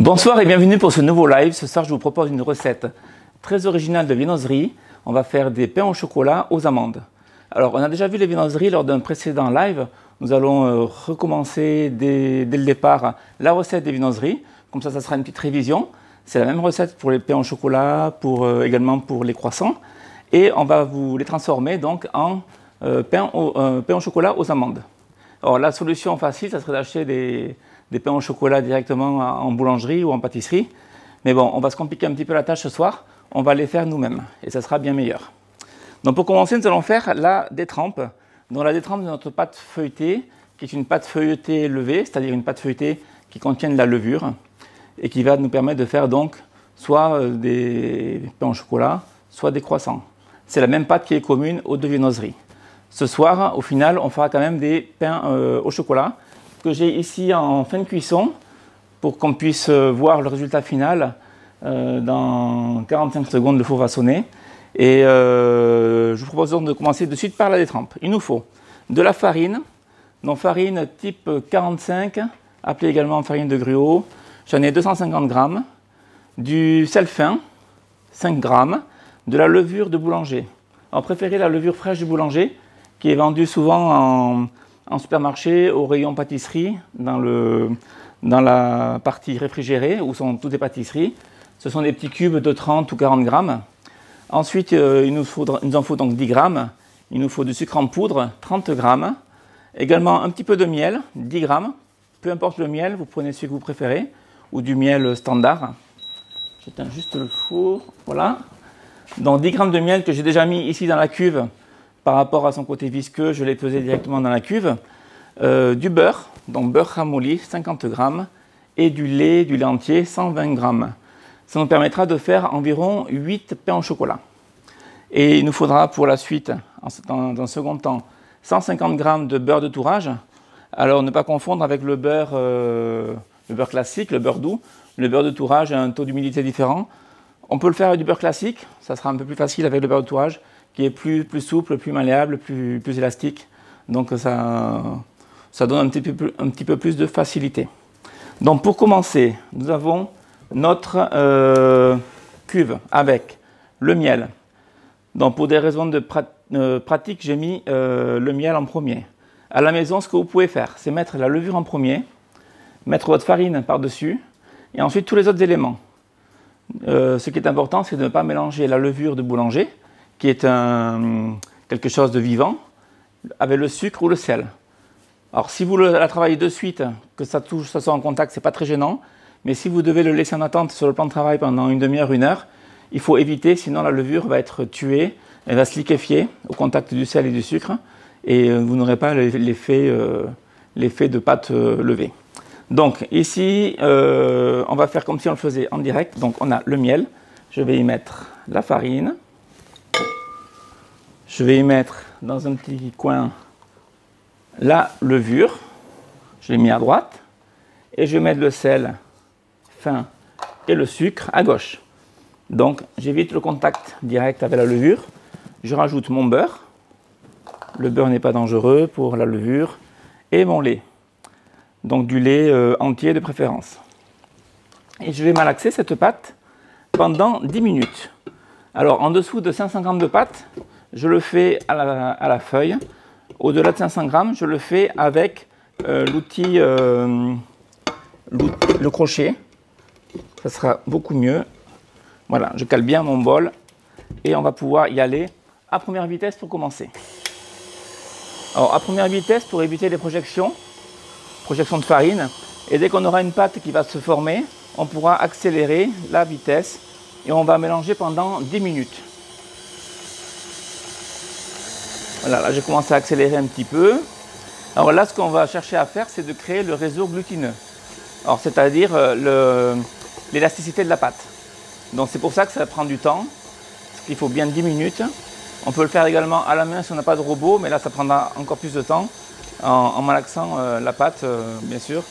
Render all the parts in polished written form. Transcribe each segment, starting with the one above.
Bonsoir et bienvenue pour ce nouveau live. Ce soir, je vous propose une recette très originale de viennoiserie. On va faire des pains au chocolat aux amandes. Alors, on a déjà vu les viennoiseries lors d'un précédent live. Nous allons recommencer dès le départ la recette des viennoiseries. Comme ça sera une petite révision. C'est la même recette pour les pains au chocolat, également pour les croissants. Et on va vous les transformer donc en pain au chocolat aux amandes. Alors, la solution facile, ça serait d'acheter des pains au chocolat directement en boulangerie ou en pâtisserie. Mais bon, on va se compliquer un petit peu la tâche ce soir. On va les faire nous-mêmes et ça sera bien meilleur. Donc pour commencer, nous allons faire la détrempe. Donc la détrempe de notre pâte feuilletée, qui est une pâte feuilletée levée, c'est-à-dire une pâte feuilletée qui contient de la levure et qui va nous permettre de faire donc soit des pains au chocolat, soit des croissants. C'est la même pâte qui est commune aux deux viennoiseries. Ce soir, au final, on fera quand même des pains au chocolat que j'ai ici en fin de cuisson pour qu'on puisse voir le résultat final. Dans 45 secondes, le four va sonner. Et je vous propose donc de commencer de suite par la détrempe. Il nous faut de la farine, donc farine type 45, appelée également farine de gruau. J'en ai 250 g, du sel fin, 5 g, de la levure de boulanger. Alors préférez la levure fraîche du boulanger, qui est vendue souvent en supermarché, au rayon pâtisserie, dans la partie réfrigérée, où sont toutes les pâtisseries. Ce sont des petits cubes de 30 ou 40 grammes. Ensuite, il nous en faut donc 10 grammes. Il nous faut du sucre en poudre, 30 grammes. Également un petit peu de miel, 10 grammes. Peu importe le miel, vous prenez celui que vous préférez, ou du miel standard. J'éteins juste le four, voilà. Donc 10 grammes de miel que j'ai déjà mis ici dans la cuve. Par rapport à son côté visqueux, je l'ai pesé directement dans la cuve. Du beurre, donc beurre ramolli, 50 grammes. Et du lait entier, 120 grammes. Ça nous permettra de faire environ 8 pains au chocolat. Et il nous faudra pour la suite, dans un second temps, 150 g de beurre de tourrage. Alors ne pas confondre avec le beurre classique, le beurre doux. Le beurre de tourrage a un taux d'humidité différent. On peut le faire avec du beurre classique, ça sera un peu plus facile avec le beurre de tourrage, qui est plus souple, plus malléable, plus élastique. Donc ça donne un petit peu plus de facilité. Donc pour commencer, nous avons notre cuve avec le miel. Donc pour des raisons de pratique, j'ai mis le miel en premier. À la maison, ce que vous pouvez faire, c'est mettre la levure en premier, mettre votre farine par-dessus, et ensuite tous les autres éléments. Ce qui est important, c'est de ne pas mélanger la levure de boulanger, qui est quelque chose de vivant, avec le sucre ou le sel. Alors si vous la travaillez de suite, que ça soit en contact, c'est pas très gênant. Mais si vous devez le laisser en attente sur le plan de travail pendant une demi-heure, 1 heure, il faut éviter, sinon la levure va être tuée, elle va se liquéfier au contact du sel et du sucre, et vous n'aurez pas l'effet de pâte levée. Donc ici, on va faire comme si on le faisait en direct. Donc on a le miel, je vais y mettre la farine, je vais y mettre dans un petit coin la levure, je l'ai mis à droite, et je vais mettre le sel fin et le sucre à gauche. Donc j'évite le contact direct avec la levure. Je rajoute mon beurre. Le beurre n'est pas dangereux pour la levure. Et mon lait. Donc du lait entier de préférence. Et je vais malaxer cette pâte pendant 10 minutes. Alors en dessous de 500 g de pâte, je le fais à la feuille. Au-delà de 500 g, je le fais avec l'outil, le crochet. Ça sera beaucoup mieux. Voilà, je cale bien mon bol et on va pouvoir y aller à première vitesse pour commencer. Alors à première vitesse pour éviter les projections de farine. Et dès qu'on aura une pâte qui va se former, on pourra accélérer la vitesse et on va mélanger pendant 10 minutes. Voilà, là j'ai commencé à accélérer un petit peu. Alors là, ce qu'on va chercher à faire, c'est de créer le réseau glutineux. Alors c'est-à-dire l'élasticité de la pâte. Donc c'est pour ça que ça prend du temps, parce qu'il faut bien 10 minutes. On peut le faire également à la main si on n'a pas de robot, mais là ça prendra encore plus de temps en malaxant la pâte, bien sûr,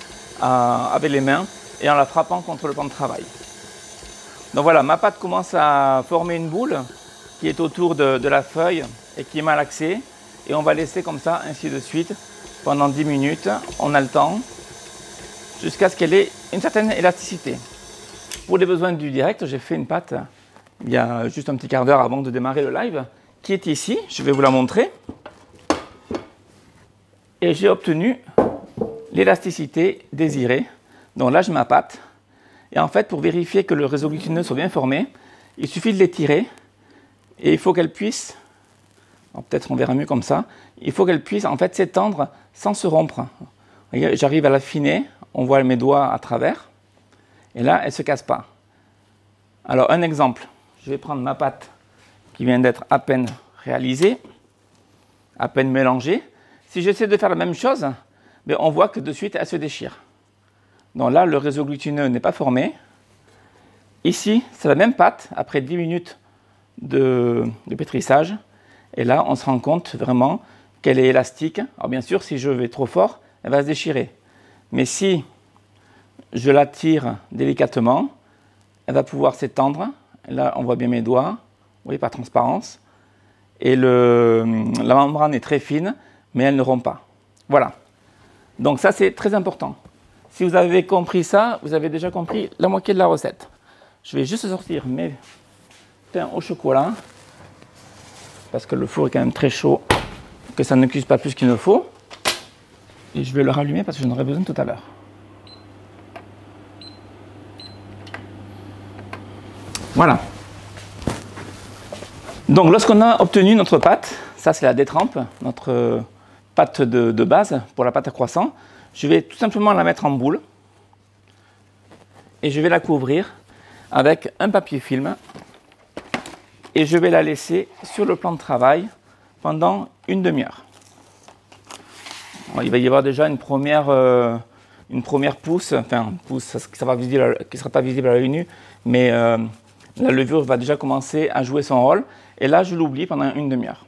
avec les mains et en la frappant contre le plan de travail. Donc voilà, ma pâte commence à former une boule qui est autour de la feuille et qui est malaxée. Et on va laisser comme ça, ainsi de suite, pendant 10 minutes. On a le temps jusqu'à ce qu'elle ait une certaine élasticité. Pour les besoins du direct, j'ai fait une pâte il y a juste un petit quart d'heure avant de démarrer le live, qui est ici. Je vais vous la montrer. Et j'ai obtenu l'élasticité désirée. Donc là, j'ai ma pâte. Et en fait, pour vérifier que le réseau glutineux soit bien formé, il suffit de l'étirer. Et il faut qu'elle puisse, peut-être on verra mieux comme ça, il faut qu'elle puisse en fait s'étendre sans se rompre. J'arrive à l'affiner, on voit mes doigts à travers. Et là, elle ne se casse pas. Alors, un exemple. Je vais prendre ma pâte qui vient d'être à peine réalisée, à peine mélangée. Si j'essaie de faire la même chose, on voit que de suite, elle se déchire. Donc là, le réseau glutineux n'est pas formé. Ici, c'est la même pâte, après 10 minutes de pétrissage. Et là, on se rend compte vraiment qu'elle est élastique. Alors bien sûr, si je vais trop fort, elle va se déchirer. Mais si je la tire délicatement, elle va pouvoir s'étendre. Là, on voit bien mes doigts, vous voyez, par transparence. Et la membrane est très fine, mais elle ne rompt pas. Voilà. Donc ça, c'est très important. Si vous avez compris ça, vous avez déjà compris la moitié de la recette. Je vais juste sortir mes pains au chocolat, parce que le four est quand même très chaud, que ça ne cuise pas plus qu'il ne faut. Et je vais le rallumer parce que j'en aurai besoin tout à l'heure. Voilà. Donc lorsqu'on a obtenu notre pâte, ça c'est la détrempe, notre pâte de base pour la pâte à croissant, je vais tout simplement la mettre en boule et je vais la couvrir avec un papier film et je vais la laisser sur le plan de travail pendant une demi-heure. Il va y avoir déjà une première pousse, enfin pousse qui ne sera pas visible à l'œil nu, mais la levure va déjà commencer à jouer son rôle. Et là, je l'oublie pendant une demi-heure.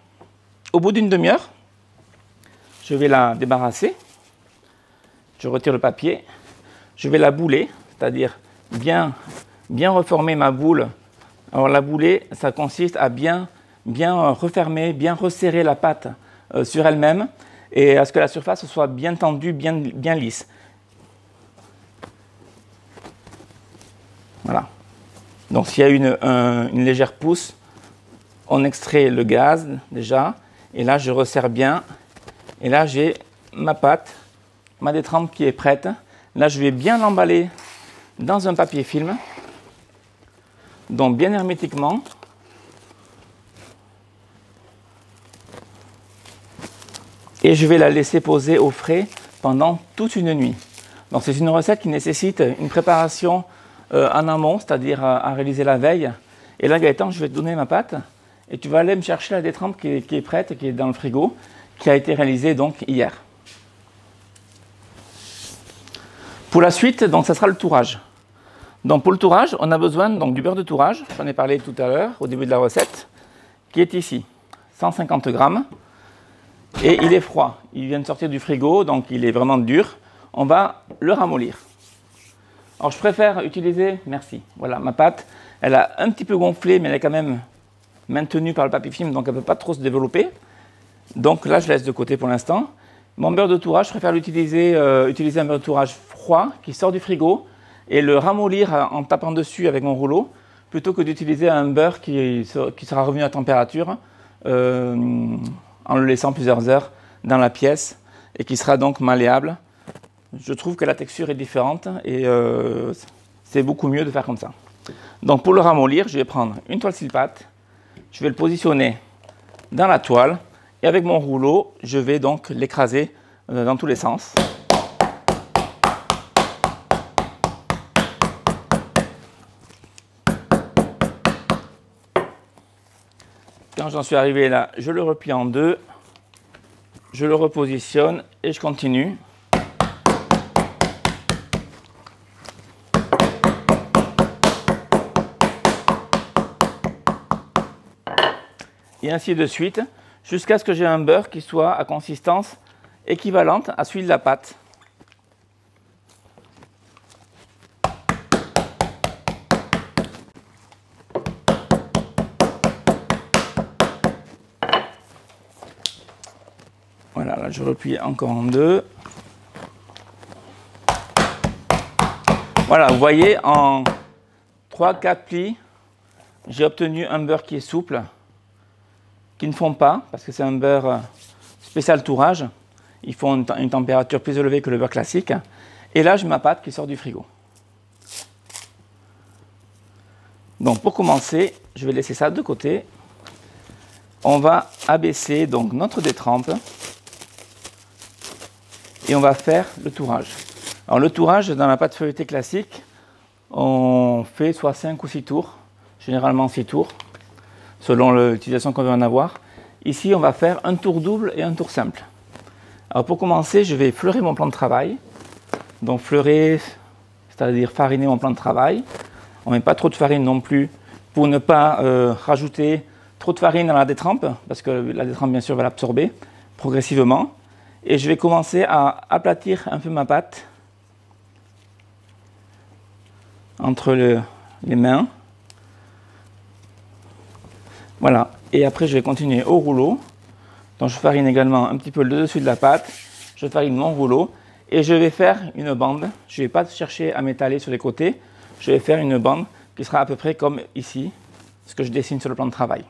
Au bout d'une demi-heure, je vais la débarrasser. Je retire le papier. Je vais la bouler, c'est-à-dire bien reformer ma boule. Alors la bouler, ça consiste à bien refermer, bien resserrer la pâte sur elle-même et à ce que la surface soit bien tendue, bien lisse. Voilà. Donc s'il y a une légère pousse, on extrait le gaz déjà, et là je resserre bien, et là j'ai ma pâte, ma détrempe qui est prête. Là je vais bien l'emballer dans un papier film, donc bien hermétiquement. Et je vais la laisser poser au frais pendant toute une nuit. Donc c'est une recette qui nécessite une préparation en amont, c'est-à-dire à réaliser la veille. Et là, Gaëtan, je vais te donner ma pâte et tu vas aller me chercher la détrempe qui est prête, qui est dans le frigo, qui a été réalisée donc hier. Pour la suite, donc ça sera le tourage. Donc pour le tourage, on a besoin donc du beurre de tourage, j'en ai parlé tout à l'heure au début de la recette, qui est ici, 150 grammes. Et il est froid, il vient de sortir du frigo, donc il est vraiment dur. On va le ramollir. Alors je préfère utiliser, merci, voilà ma pâte, elle a un petit peu gonflé, mais elle est quand même maintenue par le papier film, donc elle ne peut pas trop se développer. Donc là je laisse de côté pour l'instant. Mon beurre de tourage, je préfère utiliser un beurre de tourage froid qui sort du frigo et le ramollir en tapant dessus avec mon rouleau, plutôt que d'utiliser un beurre qui sera revenu à température en le laissant plusieurs heures dans la pièce et qui sera donc malléable. Je trouve que la texture est différente et c'est beaucoup mieux de faire comme ça. Donc pour le ramollir, je vais prendre une toile Silpat, je vais le positionner dans la toile et avec mon rouleau, je vais donc l'écraser dans tous les sens. Quand j'en suis arrivé là, je le replie en deux, je le repositionne et je continue. Et ainsi de suite, jusqu'à ce que j'ai un beurre qui soit à consistance équivalente à celui de la pâte. Voilà, là je replie encore en deux. Voilà, vous voyez, en 3-4 plis, j'ai obtenu un beurre qui est souple, qui ne fond pas, parce que c'est un beurre spécial tourage. Ils font une température plus élevée que le beurre classique. Et là, j'ai ma pâte qui sort du frigo. Donc pour commencer, je vais laisser ça de côté. On va abaisser donc notre détrempe et on va faire le tourage. Alors le tourage, dans la pâte feuilletée classique, on fait soit 5 ou 6 tours, généralement 6 tours, selon l'utilisation qu'on veut en avoir. Ici, on va faire un tour double et un tour simple. Alors pour commencer, je vais fleurer mon plan de travail. Donc fleurer, c'est-à-dire fariner mon plan de travail. On ne met pas trop de farine non plus pour ne pas rajouter trop de farine dans la détrempe, parce que la détrempe, bien sûr, va l'absorber progressivement. Et je vais commencer à aplatir un peu ma pâte entre les mains. Voilà. Et après, je vais continuer au rouleau. Donc, je farine également un petit peu le dessus de la pâte. Je farine mon rouleau. Et je vais faire une bande. Je ne vais pas chercher à m'étaler sur les côtés. Je vais faire une bande qui sera à peu près comme ici, ce que je dessine sur le plan de travail.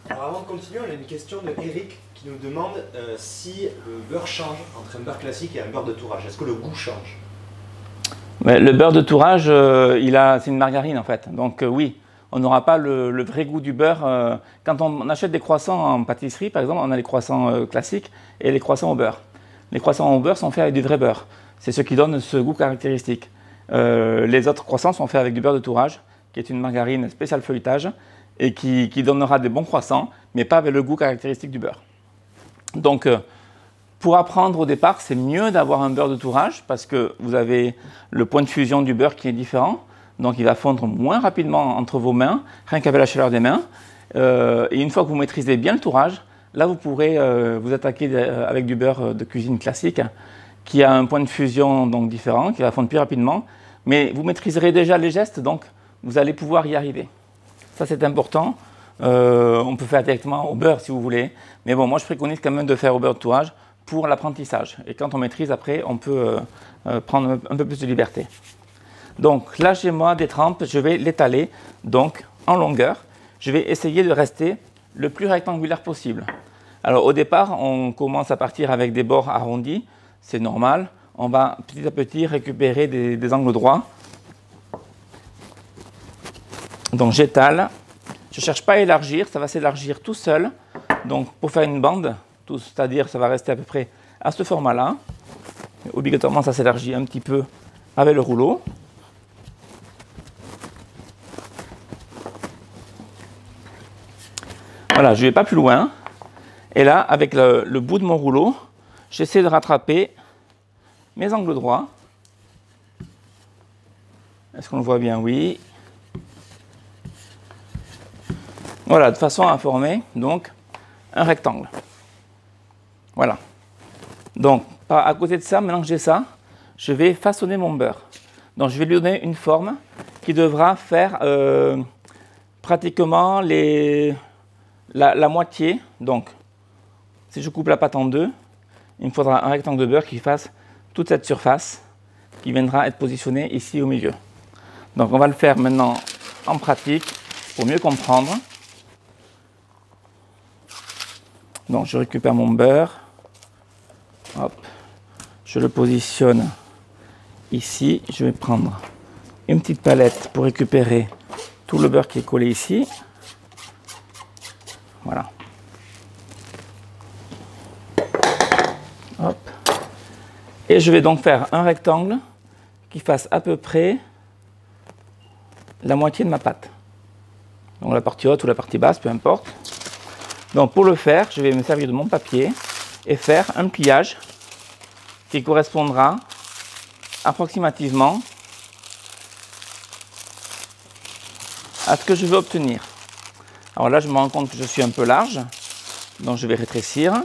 Alors avant de continuer, on a une question de Eric qui nous demande si le beurre change entre un beurre classique et un beurre de tourage. Est-ce que le goût change? Mais le beurre de tourage, c'est une margarine en fait. Donc oui, on n'aura pas le vrai goût du beurre. Quand on achète des croissants en pâtisserie, par exemple, on a les croissants classiques et les croissants au beurre. Les croissants au beurre sont faits avec du vrai beurre. C'est ce qui donne ce goût caractéristique. Les autres croissants sont faits avec du beurre de tourage, qui est une margarine spéciale feuilletage, et qui donnera des bons croissants, mais pas avec le goût caractéristique du beurre. Donc, pour apprendre au départ, c'est mieux d'avoir un beurre de tourage, parce que vous avez le point de fusion du beurre qui est différent, donc il va fondre moins rapidement entre vos mains, rien qu'avec la chaleur des mains. Et une fois que vous maîtrisez bien le tourage, là vous pourrez vous attaquer avec du beurre de cuisine classique, qui a un point de fusion donc différent, qui va fondre plus rapidement, mais vous maîtriserez déjà les gestes, donc vous allez pouvoir y arriver. Ça c'est important. On peut faire directement au beurre si vous voulez, mais bon, moi je préconise quand même de faire au beurre de tourage pour l'apprentissage. Et quand on maîtrise après, on peut prendre un peu plus de liberté. Donc là chez moi, des trempes, je vais l'étaler donc en longueur. Je vais essayer de rester le plus rectangulaire possible. Alors au départ, on commence à partir avec des bords arrondis, c'est normal. On va petit à petit récupérer des angles droits. Donc j'étale. Je ne cherche pas à élargir, ça va s'élargir tout seul. Donc pour faire une bande, c'est-à-dire ça va rester à peu près à ce format-là. Obligatoirement ça s'élargit un petit peu avec le rouleau. Voilà, je ne vais pas plus loin. Et là, avec le bout de mon rouleau, j'essaie de rattraper mes angles droits. Est-ce qu'on le voit bien? Oui. Voilà, de façon à former donc un rectangle. Voilà. Donc, à côté de ça, maintenant que j'ai ça, je vais façonner mon beurre. Donc, je vais lui donner une forme qui devra faire pratiquement la moitié. Donc, si je coupe la pâte en deux, il me faudra un rectangle de beurre qui fasse toute cette surface qui viendra être positionnée ici au milieu. Donc, on va le faire maintenant en pratique pour mieux comprendre. Donc, je récupère mon beurre. Hop. Je le positionne ici. Je vais prendre une petite palette pour récupérer tout le beurre qui est collé ici. Voilà. Hop. Et je vais donc faire un rectangle qui fasse à peu près la moitié de ma pâte. Donc la partie haute ou la partie basse, peu importe. Donc pour le faire, je vais me servir de mon papier et faire un pliage qui correspondra approximativement à ce que je veux obtenir. Alors là, je me rends compte que je suis un peu large, donc je vais rétrécir.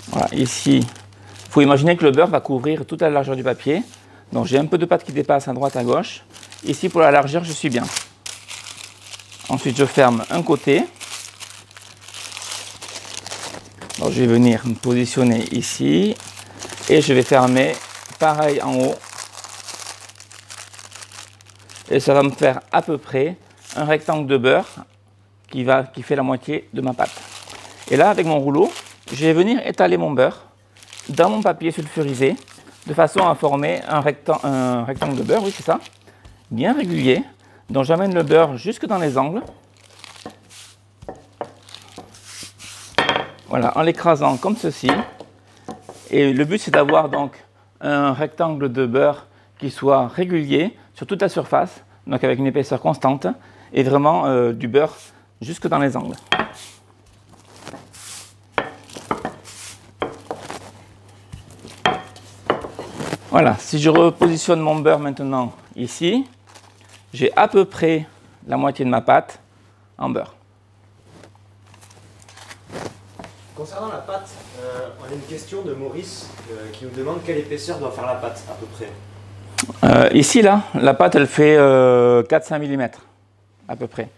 Voilà, ici, il faut imaginer que le beurre va couvrir toute la largeur du papier. Donc j'ai un peu de pâte qui dépasse à droite, à gauche. Ici, pour la largeur, je suis bien. Ensuite, je ferme un côté. Donc, je vais venir me positionner ici. Et je vais fermer pareil en haut. Et ça va me faire à peu près un rectangle de beurre qui fait la moitié de ma pâte. Et là, avec mon rouleau, je vais venir étaler mon beurre dans mon papier sulfurisé de façon à former un rectangle de beurre, oui c'est ça, bien régulier. Donc j'amène le beurre jusque dans les angles. Voilà, en l'écrasant comme ceci. Et le but c'est d'avoir donc un rectangle de beurre qui soit régulier sur toute la surface, donc avec une épaisseur constante, et vraiment du beurre jusque dans les angles. Voilà, si je repositionne mon beurre maintenant ici, j'ai à peu près la moitié de ma pâte en beurre. Concernant la pâte, on a une question de Maurice qui nous demande quelle épaisseur doit faire la pâte à peu près. Ici, là, la pâte, elle fait 4-5 mm à peu près.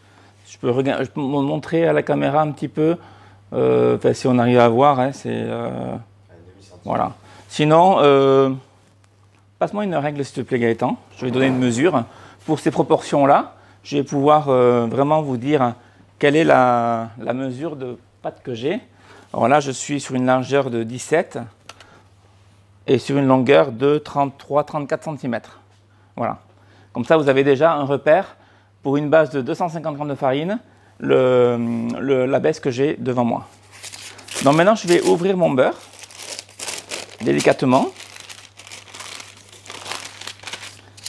Je peux vous montrer à la caméra un petit peu, si on arrive à voir, hein, c'est... voilà. Sinon, passe-moi une règle s'il te plaît Gaëtan, je vais donner une mesure. Pour ces proportions-là, je vais pouvoir vraiment vous dire quelle est la mesure de pâte que j'ai. Alors là, je suis sur une largeur de 17 et sur une longueur de 33-34 cm. Voilà. Comme ça, vous avez déjà un repère pour une base de 250 g de farine, la baisse que j'ai devant moi. Donc maintenant, je vais ouvrir mon beurre délicatement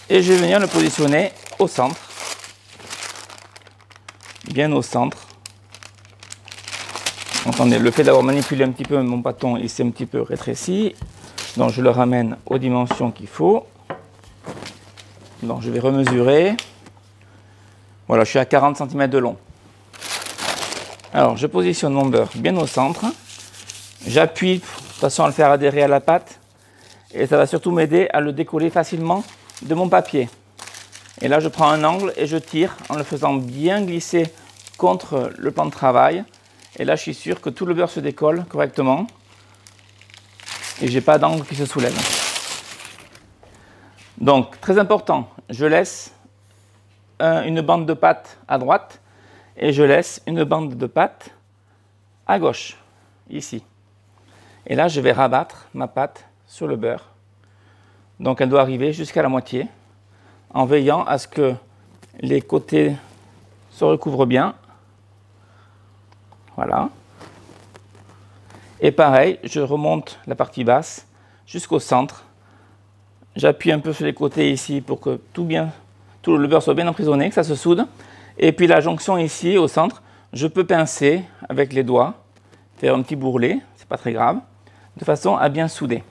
et je vais venir le positionner au centre, bien au centre. Entendez, le fait d'avoir manipulé un petit peu mon bâton, il s'est un petit peu rétréci. Donc je le ramène aux dimensions qu'il faut. Donc je vais remesurer. Voilà, je suis à 40 cm de long. Alors je positionne mon beurre bien au centre. J'appuie de façon à le faire adhérer à la pâte. Et ça va surtout m'aider à le décoller facilement de mon papier. Et là je prends un angle et je tire en le faisant bien glisser contre le plan de travail. Et là, je suis sûr que tout le beurre se décolle correctement et je n'ai pas d'angle qui se soulève. Donc, très important, je laisse une bande de pâte à droite et je laisse une bande de pâte à gauche, ici. Et là, je vais rabattre ma pâte sur le beurre. Donc, elle doit arriver jusqu'à la moitié en veillant à ce que les côtés se recouvrent bien. Voilà. Et pareil, je remonte la partie basse jusqu'au centre. J'appuie un peu sur les côtés ici pour que tout le beurre soit bien emprisonné, que ça se soude. Et puis la jonction ici au centre, je peux pincer avec les doigts, faire un petit bourrelet, c'est pas très grave, de façon à bien souder.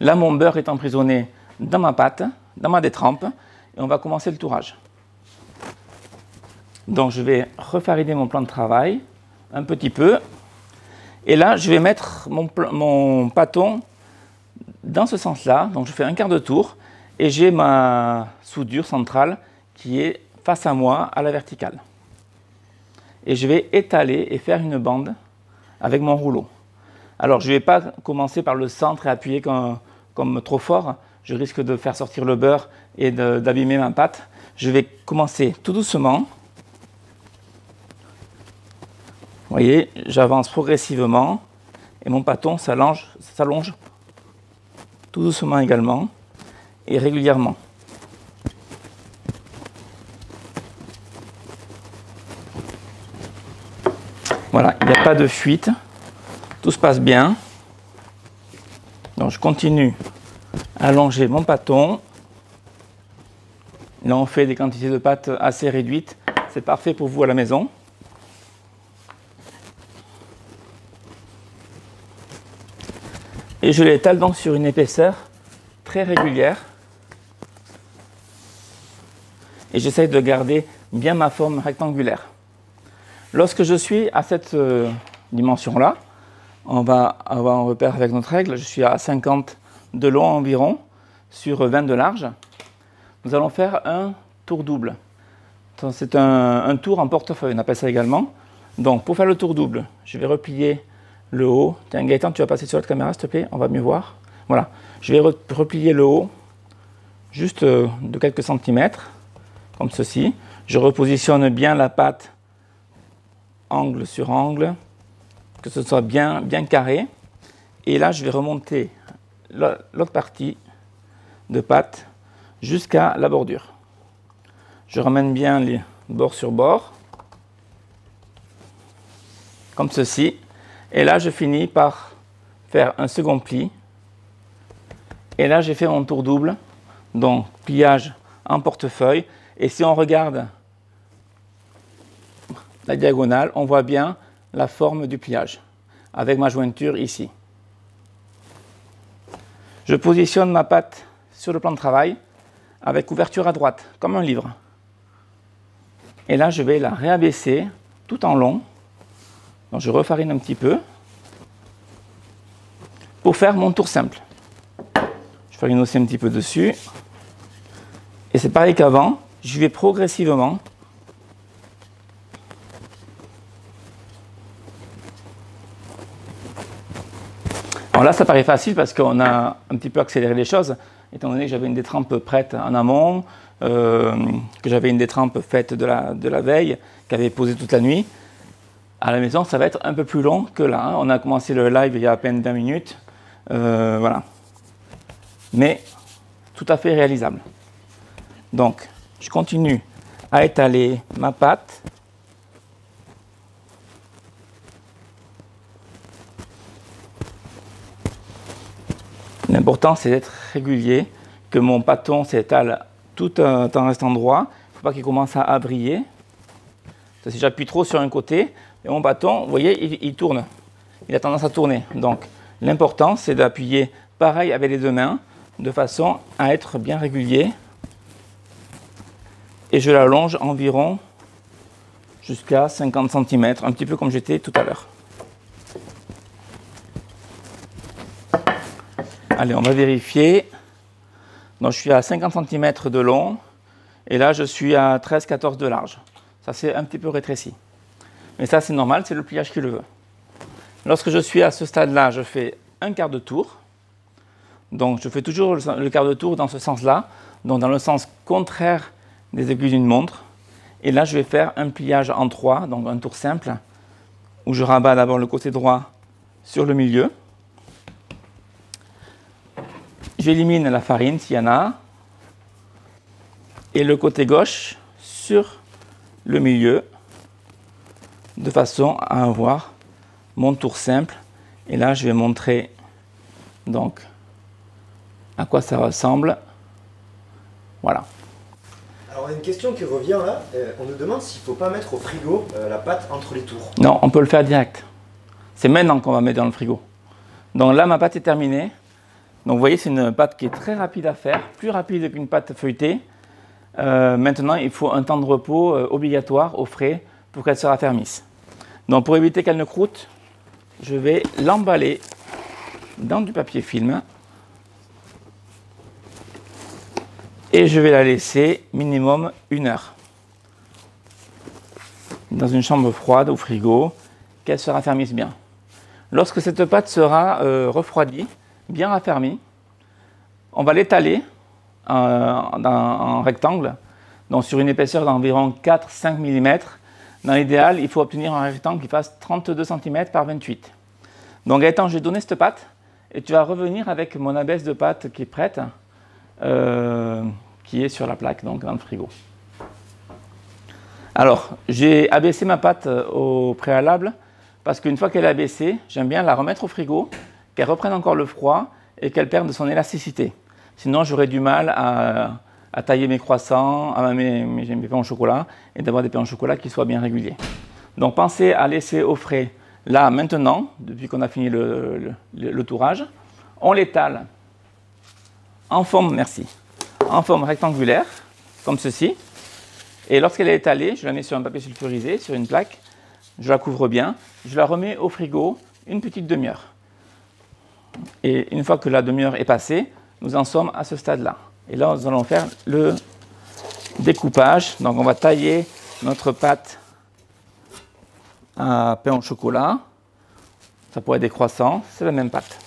Là, mon beurre est emprisonné dans ma pâte, dans ma détrempe, et on va commencer le tourage. Donc je vais refariner mon plan de travail un petit peu. Et là, je vais mettre mon pâton dans ce sens-là. Donc, je fais un quart de tour et j'ai ma soudure centrale qui est face à moi à la verticale. Et je vais étaler et faire une bande avec mon rouleau. Alors, je ne vais pas commencer par le centre et appuyer comme trop fort. Je risque de faire sortir le beurre et d'abîmer ma pâte. Je vais commencer tout doucement. Vous voyez, j'avance progressivement et mon pâton s'allonge tout doucement également et régulièrement. Voilà, il n'y a pas de fuite, tout se passe bien. Donc je continue à allonger mon pâton. Là on fait des quantités de pâte assez réduites, c'est parfait pour vous à la maison. Et je l'étale donc sur une épaisseur très régulière. Et j'essaye de garder bien ma forme rectangulaire. Lorsque je suis à cette dimension-là, on va avoir un repère avec notre règle. Je suis à 50 de long environ sur 20 de large. Nous allons faire un tour double. C'est un tour en portefeuille, on appelle ça également. Donc pour faire le tour double, je vais replier le haut. Tiens, Gaëtan, tu vas passer sur la caméra, s'il te plaît, on va mieux voir. Voilà, je vais replier le haut juste de quelques centimètres, comme ceci. Je repositionne bien la pâte angle sur angle, que ce soit bien carré. Et là, je vais remonter l'autre partie de pâte jusqu'à la bordure. Je ramène bien les bord sur bord, comme ceci. Et là, je finis par faire un second pli. Et là, j'ai fait mon tour double, donc pliage en portefeuille. Et si on regarde la diagonale, on voit bien la forme du pliage, avec ma jointure ici. Je positionne ma pâte sur le plan de travail, avec ouverture à droite, comme un livre. Et là, je vais la réabaisser tout en long. Donc, je refarine un petit peu pour faire mon tour simple. Je farine aussi un petit peu dessus. Et c'est pareil qu'avant, je vais progressivement. Alors là, ça paraît facile parce qu'on a un petit peu accéléré les choses, étant donné que j'avais une détrempe prête en amont, que j'avais une détrempe faite de la veille, qui avait posé toute la nuit. À la maison, ça va être un peu plus long que là. On a commencé le live il y a à peine 20 minutes. Voilà. Mais tout à fait réalisable. Donc, je continue à étaler ma pâte. L'important, c'est d'être régulier, que mon bâton s'étale tout en restant droit. Il ne faut pas qu'il commence à briller. Si j'appuie trop sur un côté, et mon bâton, vous voyez, il tourne. Il a tendance à tourner. Donc, l'important, c'est d'appuyer pareil avec les deux mains, de façon à être bien régulier. Et je l'allonge environ jusqu'à 50 cm, un petit peu comme j'étais tout à l'heure. Allez, on va vérifier. Donc, je suis à 50 cm de long, et là, je suis à 13-14 de large. Ça, c'est un petit peu rétréci. Mais ça, c'est normal, c'est le pliage qui le veut. Lorsque je suis à ce stade-là, je fais un quart de tour. Donc, je fais toujours le quart de tour dans ce sens-là, donc dans le sens contraire des aiguilles d'une montre. Et là, je vais faire un pliage en 3, donc un tour simple, où je rabats d'abord le côté droit sur le milieu. J'élimine la farine s'il y en a. Et le côté gauche sur le milieu, de façon à avoir mon tour simple. Et là, je vais montrer donc à quoi ça ressemble. Voilà. Alors, on a une question qui revient là. On nous demande s'il ne faut pas mettre au frigo la pâte entre les tours. Non, on peut le faire direct. C'est maintenant qu'on va mettre dans le frigo. Donc là, ma pâte est terminée. Donc vous voyez, c'est une pâte qui est très rapide à faire, plus rapide qu'une pâte feuilletée. Maintenant, il faut un temps de repos obligatoire au frais pour qu'elle se raffermisse. Donc pour éviter qu'elle ne croûte, je vais l'emballer dans du papier film et je vais la laisser minimum 1 heure dans une chambre froide au frigo, qu'elle se raffermisse bien. Lorsque cette pâte sera refroidie, bien raffermie, on va l'étaler en rectangle, donc sur une épaisseur d'environ 4-5 mm. Dans l'idéal, il faut obtenir un rectangle qui fasse 32 cm par 28. Donc Gaëtan, je vais donner cette pâte et tu vas revenir avec mon abaisse de pâte qui est prête, qui est sur la plaque, donc dans le frigo. Alors, j'ai abaissé ma pâte au préalable parce qu'une fois qu'elle est abaissée, j'aime bien la remettre au frigo, qu'elle reprenne encore le froid et qu'elle perde de son élasticité. Sinon, j'aurais du mal à tailler mes croissants, à mes pains au chocolat et d'avoir des pains au chocolat qui soient bien réguliers. Donc, pensez à laisser au frais, là, maintenant, depuis qu'on a fini le tourage. On l'étale en forme, en forme rectangulaire, comme ceci. Et lorsqu'elle est étalée, je la mets sur un papier sulfurisé, sur une plaque, je la couvre bien, je la remets au frigo une petite demi-heure. Et une fois que la demi-heure est passée, nous en sommes à ce stade-là. Et là, nous allons faire le découpage. Donc, on va tailler notre pâte à pain au chocolat. Ça pourrait être des croissants, c'est la même pâte.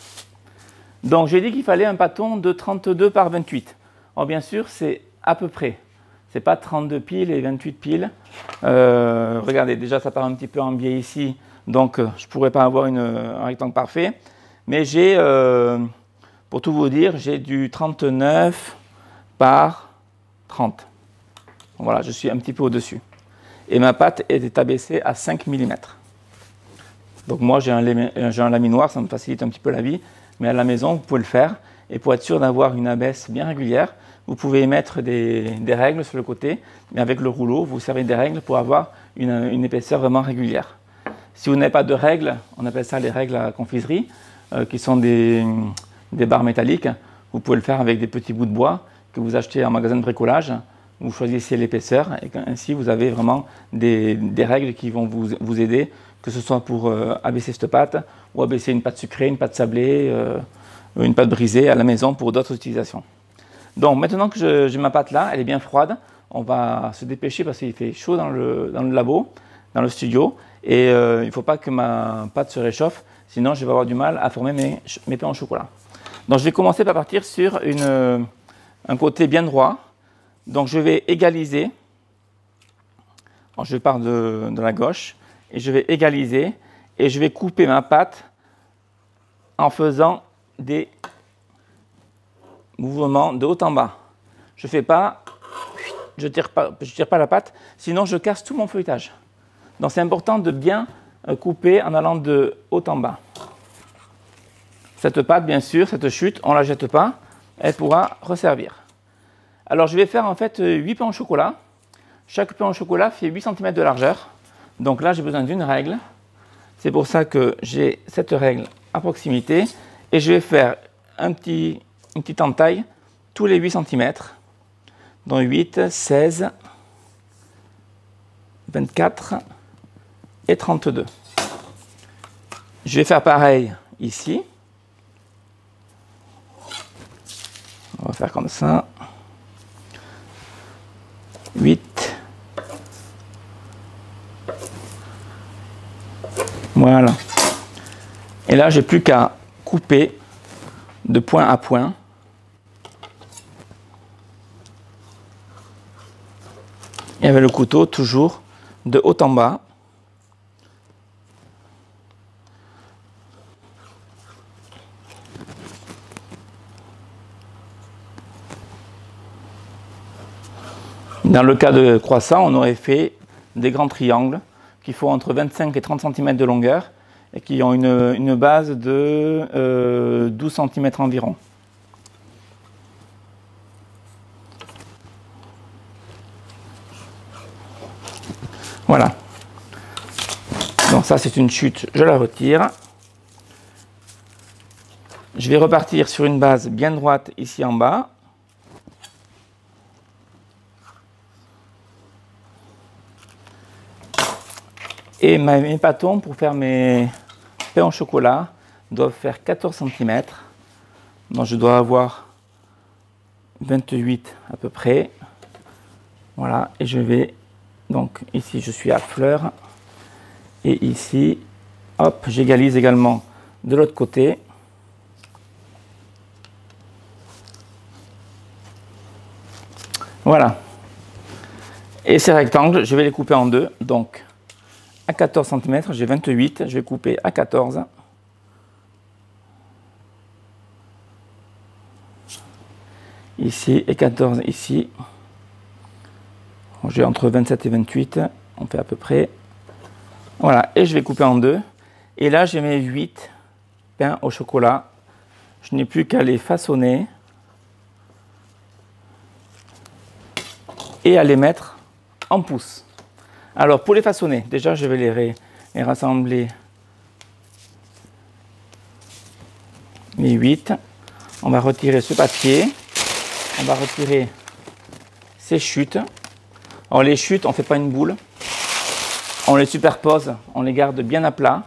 Donc j'ai dit qu'il fallait un pâton de 32 par 28. Alors bien sûr, c'est à peu près. Ce n'est pas 32 piles et 28 piles. Regardez, déjà ça part un petit peu en biais ici, donc je ne pourrais pas avoir un rectangle parfait. Mais j'ai, pour tout vous dire, j'ai du 39 par 30. Voilà, je suis un petit peu au-dessus. Et ma pâte est abaissée à 5 mm. Donc moi j'ai un laminoir, ça me facilite un petit peu la vie. Mais à la maison, vous pouvez le faire. Et pour être sûr d'avoir une abaisse bien régulière, vous pouvez mettre des règles sur le côté. Mais avec le rouleau, vous servez des règles pour avoir une épaisseur vraiment régulière. Si vous n'avez pas de règles, on appelle ça les règles à confiserie, qui sont des barres métalliques. Vous pouvez le faire avec des petits bouts de bois que vous achetez en magasin de bricolage. Vous choisissez l'épaisseur et ainsi vous avez vraiment des règles qui vont vous aider, que ce soit pour abaisser cette pâte ou abaisser une pâte sucrée, une pâte sablée, une pâte brisée à la maison pour d'autres utilisations. Donc maintenant que j'ai ma pâte là, elle est bien froide, on va se dépêcher parce qu'il fait chaud dans le labo, dans le studio, et il ne faut pas que ma pâte se réchauffe, sinon je vais avoir du mal à former mes pains au chocolat. Donc je vais commencer par partir sur un côté bien droit. Donc je vais égaliser, alors je pars de la gauche, et je vais égaliser, et je vais couper ma pâte en faisant des mouvements de haut en bas. Je fais pas, je tire pas la pâte, sinon je casse tout mon feuilletage. Donc c'est important de bien couper en allant de haut en bas. Cette pâte, bien sûr, cette chute, on ne la jette pas, elle pourra resservir. Alors je vais faire en fait 8 pains au chocolat. Chaque pain au chocolat fait 8 cm de largeur. Donc là j'ai besoin d'une règle. C'est pour ça que j'ai cette règle à proximité. Et je vais faire une petite entaille tous les 8 cm. Donc 8, 16, 24 et 32. Je vais faire pareil ici. On va faire comme ça. 8. Voilà. Et là, j'ai plus qu'à couper de point à point. Et avec le couteau, toujours de haut en bas. Dans le cas de croissant, on aurait fait des grands triangles qui font entre 25 et 30 cm de longueur et qui ont une base de 12 cm environ. Voilà. Donc ça c'est une chute, je la retire. Je vais repartir sur une base bien droite ici en bas. Et mes pâtons pour faire mes pains au chocolat doivent faire 14 cm. Donc je dois avoir 28 à peu près. Voilà, et je vais, donc ici je suis à fleur. Et ici, hop, j'égalise également de l'autre côté. Voilà. Et ces rectangles, je vais les couper en deux. Donc, à 14 cm, j'ai 28, je vais couper à 14. Ici et 14 ici. J'ai entre 27 et 28, on fait à peu près. Voilà, et je vais couper en deux. Et là, j'ai mes 8 pains au chocolat. Je n'ai plus qu'à les façonner et à les mettre en pouces. Alors, pour les façonner, déjà, je vais les rassembler. Les 8. On va retirer ce papier. On va retirer ces chutes. Alors, les chutes, on ne fait pas une boule. On les superpose, on les garde bien à plat.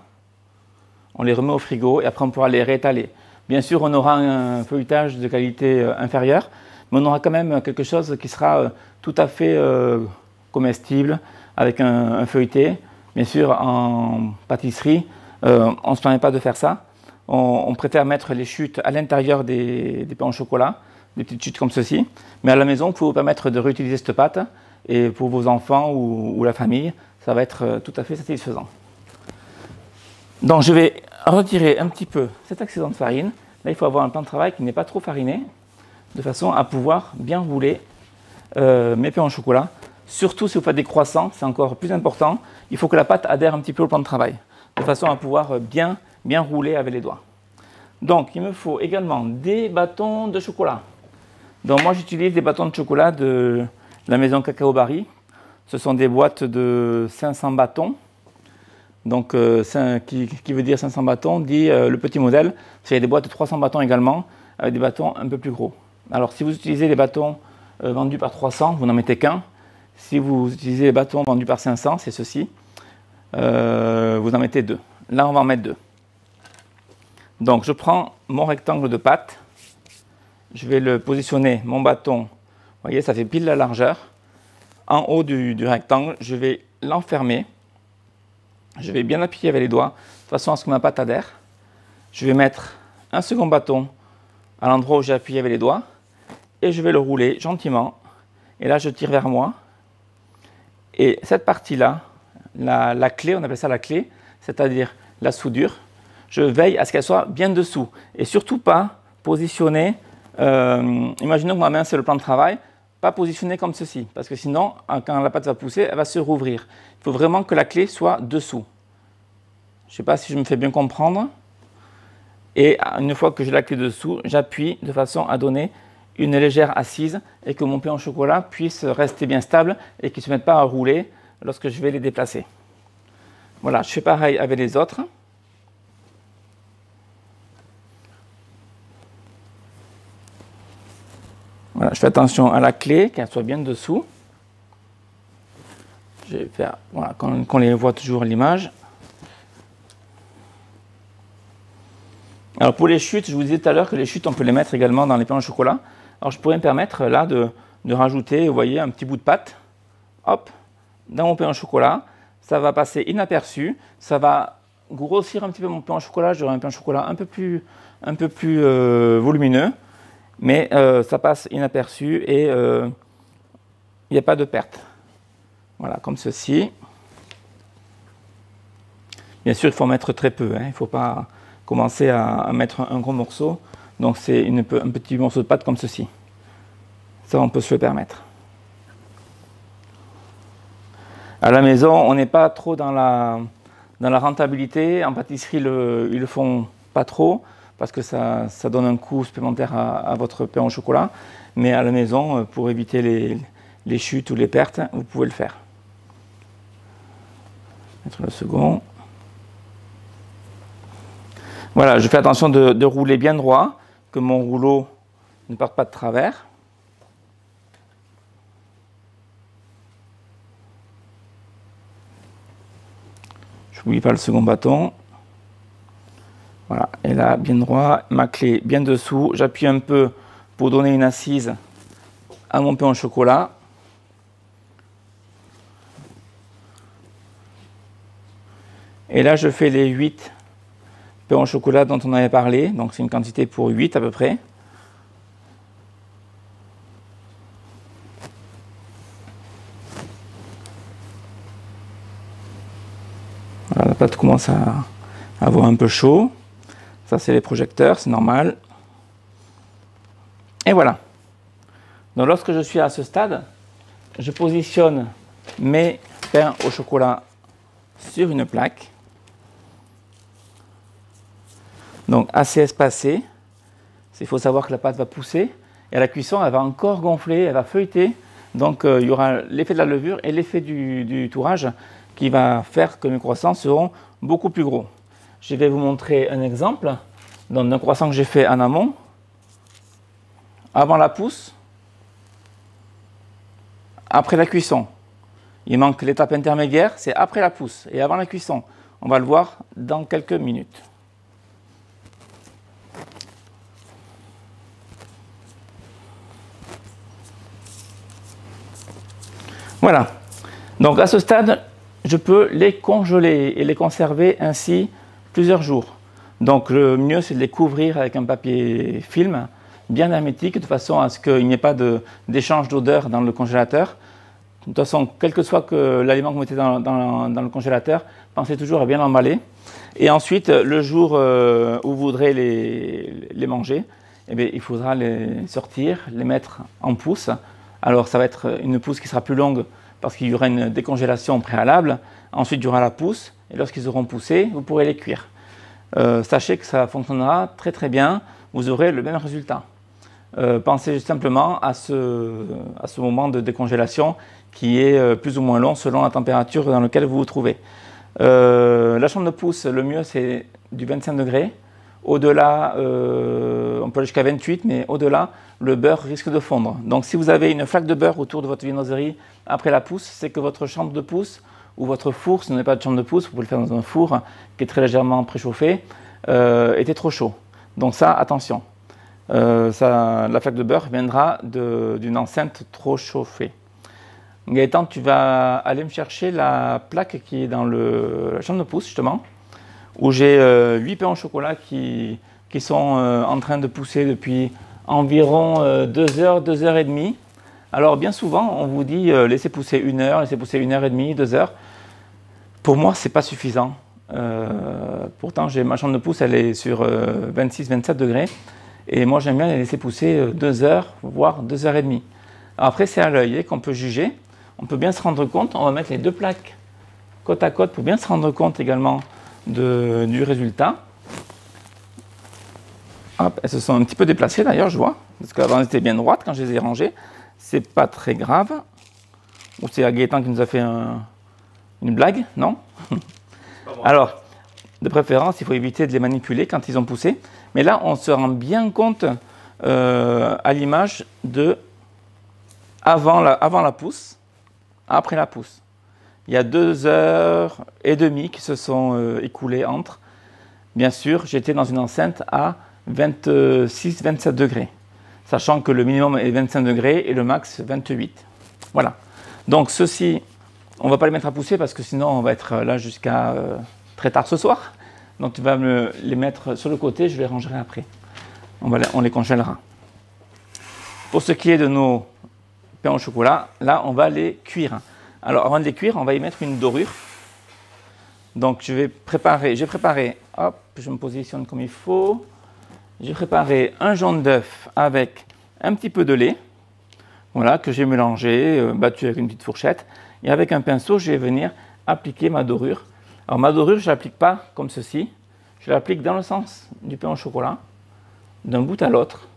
On les remet au frigo et après, on pourra les réétaler. Bien sûr, on aura un feuilletage de qualité inférieure, mais on aura quand même quelque chose qui sera tout à fait comestible, avec un feuilleté. Bien sûr, en pâtisserie, on ne se permet pas de faire ça. on préfère mettre les chutes à l'intérieur des pains au chocolat, des petites chutes comme ceci. Mais à la maison, vous pouvez vous permettre de réutiliser cette pâte. Et pour vos enfants ou la famille, ça va être tout à fait satisfaisant. Donc je vais retirer un petit peu cet excédent de farine. Là, il faut avoir un plan de travail qui n'est pas trop fariné, de façon à pouvoir bien rouler mes pains au chocolat. Surtout si vous faites des croissants, c'est encore plus important. Il faut que la pâte adhère un petit peu au plan de travail, de façon à pouvoir bien rouler avec les doigts. Donc, il me faut également des bâtons de chocolat. Donc, moi, j'utilise des bâtons de chocolat de la maison Cacao Barry. Ce sont des boîtes de 500 bâtons. Donc, qui veut dire 500 bâtons, dit le petit modèle. Il y a des boîtes de 300 bâtons également, avec des bâtons un peu plus gros. Alors, si vous utilisez des bâtons vendus par 300, vous n'en mettez qu'un. Si vous utilisez les bâtons vendus par 500, c'est ceci. Vous en mettez deux. Là, on va en mettre deux. Donc, je prends mon rectangle de pâte. Je vais le positionner, mon bâton. Vous voyez, ça fait pile la largeur. En haut du rectangle, je vais l'enfermer. Je vais bien appuyer avec les doigts, de façon à ce que ma pâte adhère. Je vais mettre un second bâton à l'endroit où j'ai appuyé avec les doigts. Et je vais le rouler gentiment. Et là, je tire vers moi. Et cette partie-là, la clé, on appelle ça la clé, c'est-à-dire la soudure, je veille à ce qu'elle soit bien dessous. Et surtout pas positionnée, imaginons que ma main c'est le plan de travail, pas positionnée comme ceci, parce que sinon, quand la pâte va pousser, elle va se rouvrir. Il faut vraiment que la clé soit dessous. Je ne sais pas si je me fais bien comprendre. Et une fois que j'ai la clé dessous, j'appuie de façon à donner une légère assise et que mon pain au chocolat puisse rester bien stable et qu'il ne se mette pas à rouler lorsque je vais les déplacer. Voilà, je fais pareil avec les autres. Voilà, je fais attention à la clé, qu'elle soit bien dessous. Je vais faire, voilà, qu'on les voit toujours à l'image. Alors pour les chutes, je vous disais tout à l'heure que les chutes, on peut les mettre également dans les pains au chocolat. Alors je pourrais me permettre là de rajouter, vous voyez, un petit bout de pâte, hop, dans mon pain au chocolat. Ça va passer inaperçu, ça va grossir un petit peu mon pain au chocolat. J'aurai un pain au chocolat un peu plus volumineux, mais ça passe inaperçu et il n'y a pas de perte. Voilà, comme ceci. Bien sûr, il faut en mettre très peu, hein. Il ne faut pas commencer à mettre un gros morceau. Donc c'est un petit morceau de pâte comme ceci. Ça, on peut se le permettre. À la maison, on n'est pas trop dans la rentabilité. En pâtisserie, ils le font pas trop parce que ça donne un coût supplémentaire à votre pain au chocolat. Mais à la maison, pour éviter les chutes ou les pertes, vous pouvez le faire. Mettre le second. Voilà, je fais attention de rouler bien droit, que mon rouleau ne parte pas de travers. Je n'oublie pas le second bâton. Voilà, et là, bien droit, ma clé bien dessous. J'appuie un peu pour donner une assise à mon pain au chocolat. Et là, je fais les 8 pains au chocolat dont on avait parlé. Donc, c'est une quantité pour 8 à peu près. Voilà, la pâte commence à avoir un peu chaud. Ça, c'est les projecteurs, c'est normal. Et voilà. Donc, lorsque je suis à ce stade, je positionne mes pains au chocolat sur une plaque. Donc, assez espacée. Il faut savoir que la pâte va pousser. Et à la cuisson, elle va encore gonfler, elle va feuilleter. Donc, il y aura l'effet de la levure et l'effet du tourage qui va faire que mes croissants seront beaucoup plus gros. Je vais vous montrer un exemple d'un croissant que j'ai fait en amont. Avant la pousse, après la cuisson. Il manque l'étape intermédiaire, c'est après la pousse et avant la cuisson. On va le voir dans quelques minutes. Voilà. Donc à ce stade, je peux les congeler et les conserver ainsi plusieurs jours. Donc le mieux, c'est de les couvrir avec un papier film bien hermétique, de façon à ce qu'il n'y ait pas d'échange d'odeur dans le congélateur. De toute façon, quel que soit que l'aliment que vous mettez dans le congélateur, pensez toujours à bien l'emballer. Et ensuite, le jour où vous voudrez les manger, eh bien, il faudra les sortir, les mettre en pousse. Alors ça va être une pousse qui sera plus longue parce qu'il y aura une décongélation préalable. Ensuite, il y aura la pousse. Et lorsqu'ils auront poussé, vous pourrez les cuire. Sachez que ça fonctionnera très très bien. Vous aurez le même résultat. Pensez simplement à ce moment de décongélation qui est plus ou moins long selon la température dans laquelle vous vous trouvez. La chambre de pousse, le mieux c'est du 25 degrés. Au-delà, on peut aller jusqu'à 28, mais au-delà, le beurre risque de fondre. Donc si vous avez une flaque de beurre autour de votre viennoiserie après la pousse, c'est que votre chambre de pousse ou votre four, si vous n'avez pas de chambre de pousse, vous pouvez le faire dans un four qui est très légèrement préchauffé, était trop chaud. Donc ça, attention. La flaque de beurre viendra d'une enceinte trop chauffée. Gaëtan, tu vas aller me chercher la plaque qui est dans la chambre de pousse, justement, où j'ai 8 pains au chocolat qui sont en train de pousser depuis environ 2 heures, 2 heures et demie. Alors, bien souvent, on vous dit laissez pousser 1 heure, laissez pousser 1 heure et demie, 2 heures. Pour moi, ce n'est pas suffisant. Pourtant, ma chambre de pousse, elle est sur 26-27 degrés. Et moi, j'aime bien les laisser pousser 2 heures, voire 2 heures et demie. Alors après, c'est à l'œil qu'on peut juger. On peut bien se rendre compte. On va mettre les 2 plaques côte à côte pour bien se rendre compte également du résultat. Hop, elles se sont un petit peu déplacées d'ailleurs, je vois. Parce qu'avant, elles étaient bien droites quand je les ai rangées. C'est pas très grave. Ou c'est Gaëtan qui nous a fait une blague, non? Alors, de préférence, il faut éviter de les manipuler quand ils ont poussé. Mais là, on se rend bien compte à l'image de avant la pousse, après la pousse. Il y a 2 heures et demie qui se sont écoulées entre. Bien sûr, j'étais dans une enceinte à 26-27 degrés, sachant que le minimum est 25 degrés et le max 28. Voilà. Donc ceci, on ne va pas les mettre à pousser parce que sinon on va être là jusqu'à très tard ce soir. Donc tu vas me les mettre sur le côté, je les rangerai après. On les congélera. Pour ce qui est de nos pains au chocolat, là on va les cuire. Alors avant de les cuire, on va y mettre une dorure. Donc j'ai préparé, hop, je me positionne comme il faut. J'ai préparé un jaune d'œuf avec un petit peu de lait, voilà, que j'ai mélangé, battu avec une petite fourchette. Et avec un pinceau, je vais venir appliquer ma dorure. Alors ma dorure, je ne l'applique pas comme ceci. Je l'applique dans le sens du pain au chocolat, d'un bout à l'autre.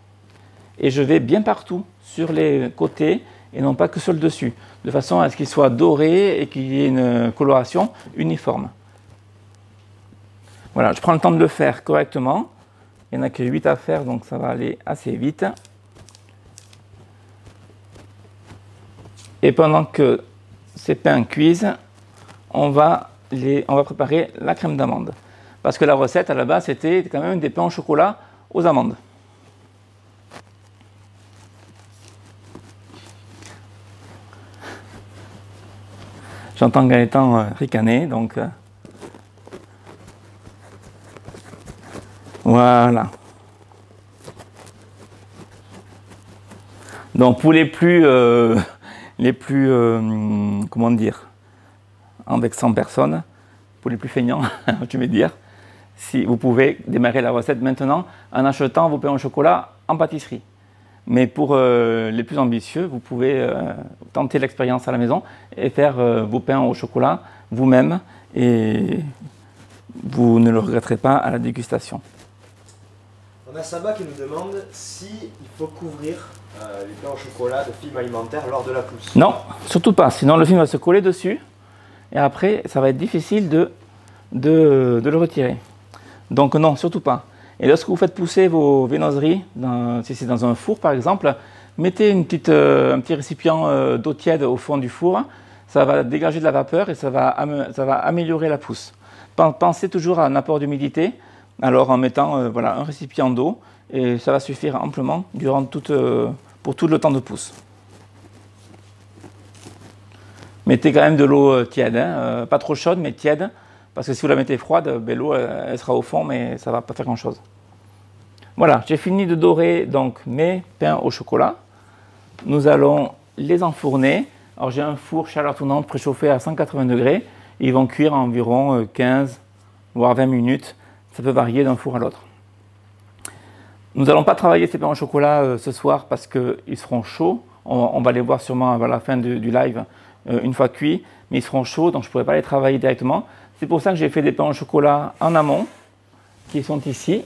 Et je vais bien partout, sur les côtés, et non pas que sur le dessus, de façon à ce qu'il soit doré et qu'il y ait une coloration uniforme. Voilà, je prends le temps de le faire correctement. Il n'y en a que 8 à faire, donc ça va aller assez vite. Et pendant que ces pains cuisent, on va préparer la crème d'amande. Parce que la recette, à la base, c'était quand même des pains au chocolat aux amandes. J'entends Gaëtan ricaner, donc voilà. Donc pour les plus comment dire, avec 100 personnes, pour les plus feignants, tu veux dire, si vous pouvez démarrer la recette maintenant en achetant vos pains au chocolat en pâtisserie. Mais pour les plus ambitieux, vous pouvez tenter l'expérience à la maison et faire vos pains au chocolat vous-même et vous ne le regretterez pas à la dégustation. On a Saba qui nous demande s'il faut couvrir les pains au chocolat de film alimentaire lors de la pousse. Non, surtout pas, sinon le film va se coller dessus et après ça va être difficile de le retirer. Donc non, surtout pas. Et lorsque vous faites pousser vos viennoiseries, si c'est dans un four par exemple, mettez un petit récipient d'eau tiède au fond du four, ça va dégager de la vapeur et ça va améliorer la pousse. Pensez toujours à un apport d'humidité, alors en mettant voilà, un récipient d'eau, et ça va suffire amplement pour tout le temps de pousse. Mettez quand même de l'eau tiède, hein, pas trop chaude mais tiède, Parce que si vous la mettez froide, ben, l'eau elle sera au fond, mais ça ne va pas faire grand-chose. Voilà, j'ai fini de dorer donc mes pains au chocolat. Nous allons les enfourner. Alors j'ai un four chaleur tournante préchauffé à 180 degrés. Ils vont cuire environ 15 voire 20 minutes. Ça peut varier d'un four à l'autre. Nous n'allons pas travailler ces pains au chocolat ce soir parce qu'ils seront chauds. On va les voir sûrement à la fin du live une fois cuits, mais ils seront chauds, donc je ne pourrai pas les travailler directement. C'est pour ça que j'ai fait des pains au chocolat en amont, qui sont ici,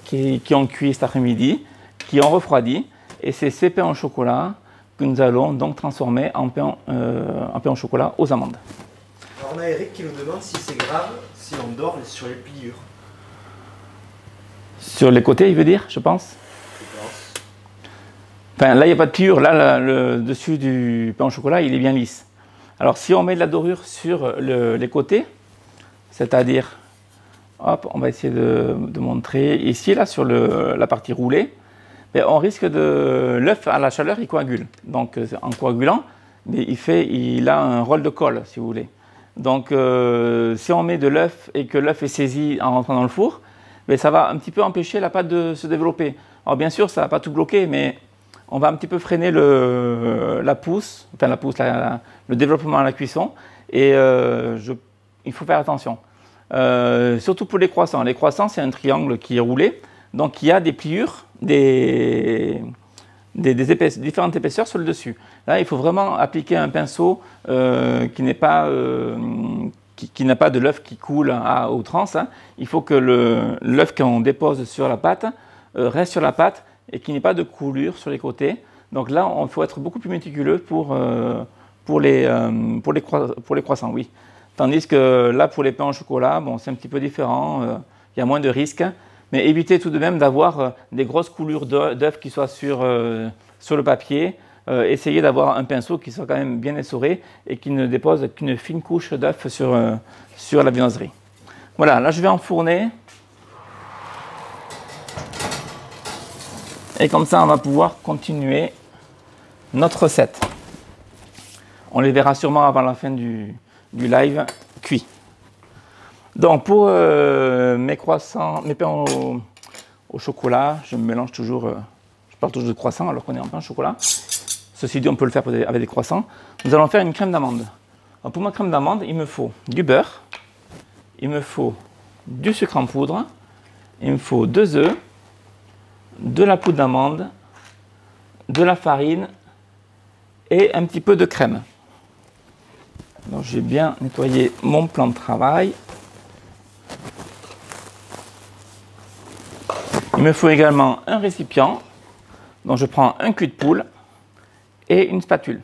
qui ont cuit cet après-midi, qui ont refroidi. Et c'est ces pains au chocolat que nous allons donc transformer en pain au chocolat aux amandes. Alors on a Eric qui nous demande si c'est grave si on dort sur les pliures. Sur les côtés, il veut dire, je pense. Enfin, là, il n'y a pas de pliure. Là, le dessus du pain au chocolat, il est bien lisse. Alors, si on met de la dorure sur les côtés, c'est-à-dire, hop, on va essayer de montrer ici, là, sur la partie roulée, ben, on risque de... L'œuf, à la chaleur, il coagule. Donc, en coagulant, mais il a un rôle de colle, si vous voulez. Donc, si on met de l'œuf et que l'œuf est saisi en rentrant dans le four, ben, ça va un petit peu empêcher la pâte de se développer. Alors, bien sûr, ça ne va pas tout bloquer, mais on va un petit peu freiner le développement à la cuisson. Et il faut faire attention. Surtout pour les croissants. Les croissants, c'est un triangle qui est roulé. Donc, il y a des pliures, différentes épaisseurs sur le dessus. Là, il faut vraiment appliquer un pinceau qui n'a pas de l'œuf qui coule à outrance. Hein. Il faut que l'œuf qu'on dépose sur la pâte reste sur la pâte et qu'il n'y ait pas de coulure sur les côtés. Donc là, il faut être beaucoup plus méticuleux pour les croissants, oui. Tandis que là, pour les pains au chocolat, bon, c'est un petit peu différent, il y a moins de risques. Mais évitez tout de même d'avoir des grosses coulures d'œufs qui soient sur le papier. Essayez d'avoir un pinceau qui soit quand même bien essoré et qui ne dépose qu'une fine couche d'œufs sur la viennoiserie. Voilà, là je vais enfourner. Et comme ça, on va pouvoir continuer notre recette. On les verra sûrement avant la fin du live cuit. Donc pour mes croissants, mes pains au chocolat, je mélange toujours, je parle toujours de croissants alors qu'on est en pain au chocolat. Ceci dit, on peut le faire avec des croissants. Nous allons faire une crème d'amande. Pour ma crème d'amande, il me faut du beurre, il me faut du sucre en poudre, il me faut 2 œufs, de la poudre d'amande, de la farine et un petit peu de crème. Donc j'ai bien nettoyé mon plan de travail. Il me faut également un récipient. Donc je prends un cul de poule et une spatule.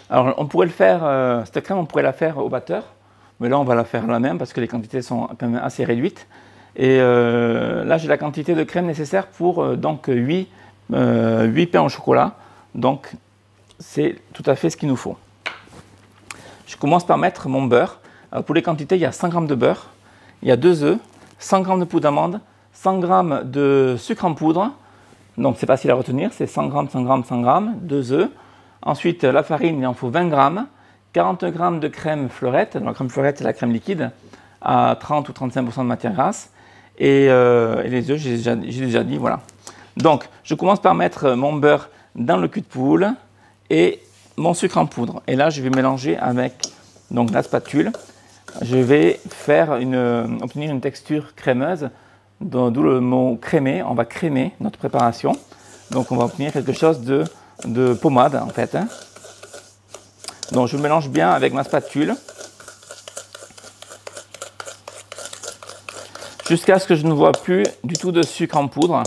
Alors on pourrait le faire, cette crème on pourrait la faire au batteur, mais là on va la faire la même parce que les quantités sont quand même assez réduites. Et là j'ai la quantité de crème nécessaire pour donc 8 pains au chocolat. Donc c'est tout à fait ce qu'il nous faut. Je commence par mettre mon beurre. Alors, pour les quantités, il y a 100 g de beurre, il y a 2 œufs, 100 g de poudre d'amande, 100 g de sucre en poudre. Donc c'est facile à retenir, c'est 100 g, 100 g, 100 g, 2 œufs. Ensuite la farine, il en faut 20 g, 40 g de crème fleurette. Donc, la crème fleurette, c'est la crème liquide à 30 ou 35% de matière grasse. Et les œufs, j'ai déjà dit, voilà. Donc, je commence par mettre mon beurre dans le cul de poule et mon sucre en poudre. Et là, je vais mélanger avec donc, la spatule. Je vais obtenir une texture crémeuse, d'où le mot crémer. On va crémer notre préparation. Donc, on va obtenir quelque chose de pommade, en fait. Hein. Donc, je mélange bien avec ma spatule. Jusqu'à ce que je ne vois plus du tout de sucre en poudre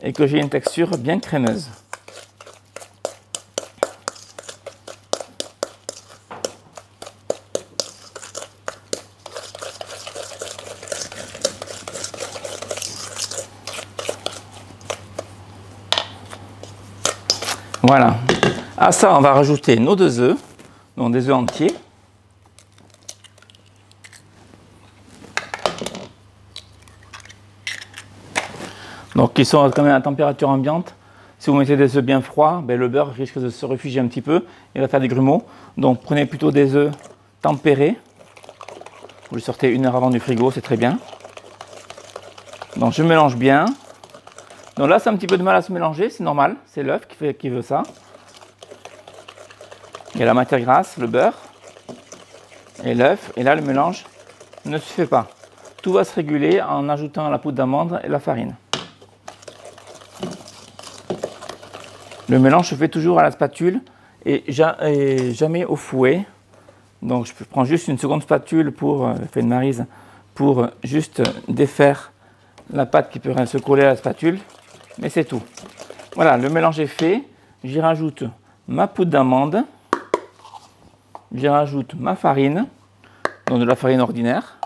et que j'ai une texture bien crémeuse. Voilà. À ça, on va rajouter nos 2 œufs, donc des œufs entiers. Donc qui sont quand même à température ambiante. Si vous mettez des œufs bien froids, ben, le beurre risque de se réfugier un petit peu et va faire des grumeaux. Donc prenez plutôt des œufs tempérés. Vous le sortez 1 heure avant du frigo, c'est très bien. Donc je mélange bien. Donc là, c'est un petit peu de mal à se mélanger, c'est normal. C'est l'œuf qui veut ça. Il y a la matière grasse, le beurre et l'œuf. Et là, le mélange ne se fait pas. Tout va se réguler en ajoutant la poudre d'amande et la farine. Le mélange se fait toujours à la spatule et jamais au fouet. Donc je prends juste une seconde spatule pour faire une maryse pour juste défaire la pâte qui peut se coller à la spatule. Mais c'est tout. Voilà, le mélange est fait. J'y rajoute ma poudre d'amande. J'y rajoute ma farine, donc de la farine ordinaire.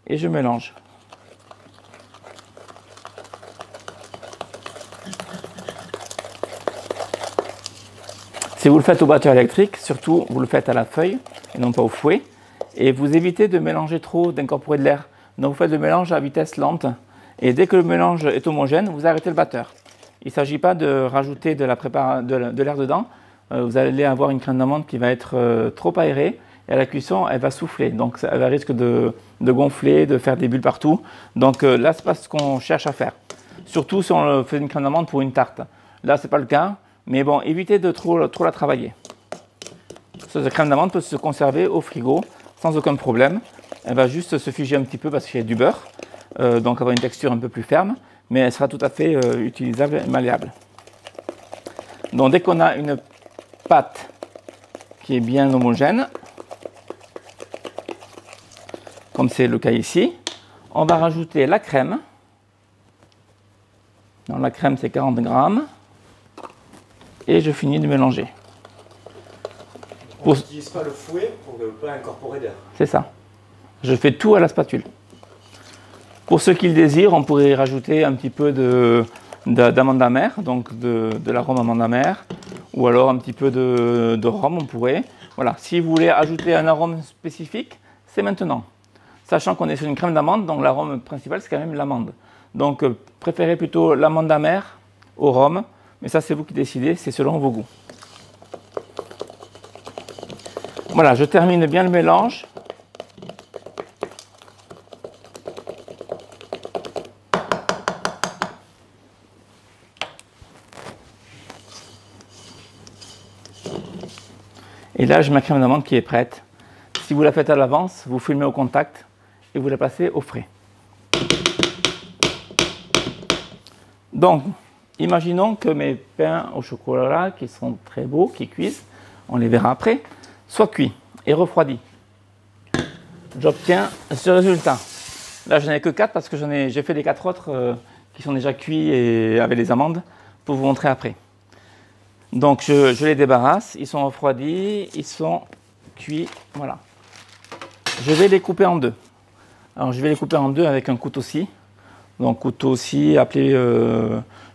Et je mélange. Si vous le faites au batteur électrique, surtout vous le faites à la feuille et non pas au fouet. Et vous évitez de mélanger trop, d'incorporer de l'air. Donc vous faites le mélange à vitesse lente. Et dès que le mélange est homogène, vous arrêtez le batteur. Il ne s'agit pas de rajouter de l'air dedans. Vous allez avoir une crème d'amande qui va être trop aérée. Et à la cuisson, elle va souffler. Donc elle risque de gonfler, de faire des bulles partout. Donc là, ce n'est pas ce qu'on cherche à faire. Surtout si on fait une crème d'amande pour une tarte. Là, ce n'est pas le cas. Mais bon, évitez de trop la travailler. Cette crème d'amande peut se conserver au frigo sans aucun problème. Elle va juste se figer un petit peu parce qu'il y a du beurre. Donc avoir une texture un peu plus ferme. Mais elle sera tout à fait utilisable et malléable. Donc dès qu'on a une pâte qui est bien homogène, comme c'est le cas ici, on va rajouter la crème. Donc la crème c'est 40 grammes. Et je finis de mélanger. On n'utilise pas le fouet pour ne pas incorporer d'air. C'est ça. Je fais tout à la spatule. Pour ceux qui le désirent, on pourrait rajouter un petit peu d'amande amère, donc de l'arôme amande amère, ou alors un petit peu de rhum, on pourrait. Voilà. Si vous voulez ajouter un arôme spécifique, c'est maintenant. Sachant qu'on est sur une crème d'amande, donc l'arôme principal, c'est quand même l'amande. Donc, préférez plutôt l'amande amère au rhum. Mais ça, c'est vous qui décidez, c'est selon vos goûts. Voilà, je termine bien le mélange. Et là, j'ai ma crème d'amande qui est prête. Si vous la faites à l'avance, vous filmez au contact et vous la placez au frais. Donc, imaginons que mes pains au chocolat, qui sont très beaux, qui cuisent, on les verra après, soient cuits et refroidis. J'obtiens ce résultat. Là, je n'en ai que 4 parce que j'ai fait les 4 autres qui sont déjà cuits et avec les amandes pour vous montrer après. Donc, je les débarrasse, ils sont refroidis, ils sont cuits, voilà. Je vais les couper en deux. Alors, je vais les couper en deux avec un couteau-scie. Donc, couteau-scie appelé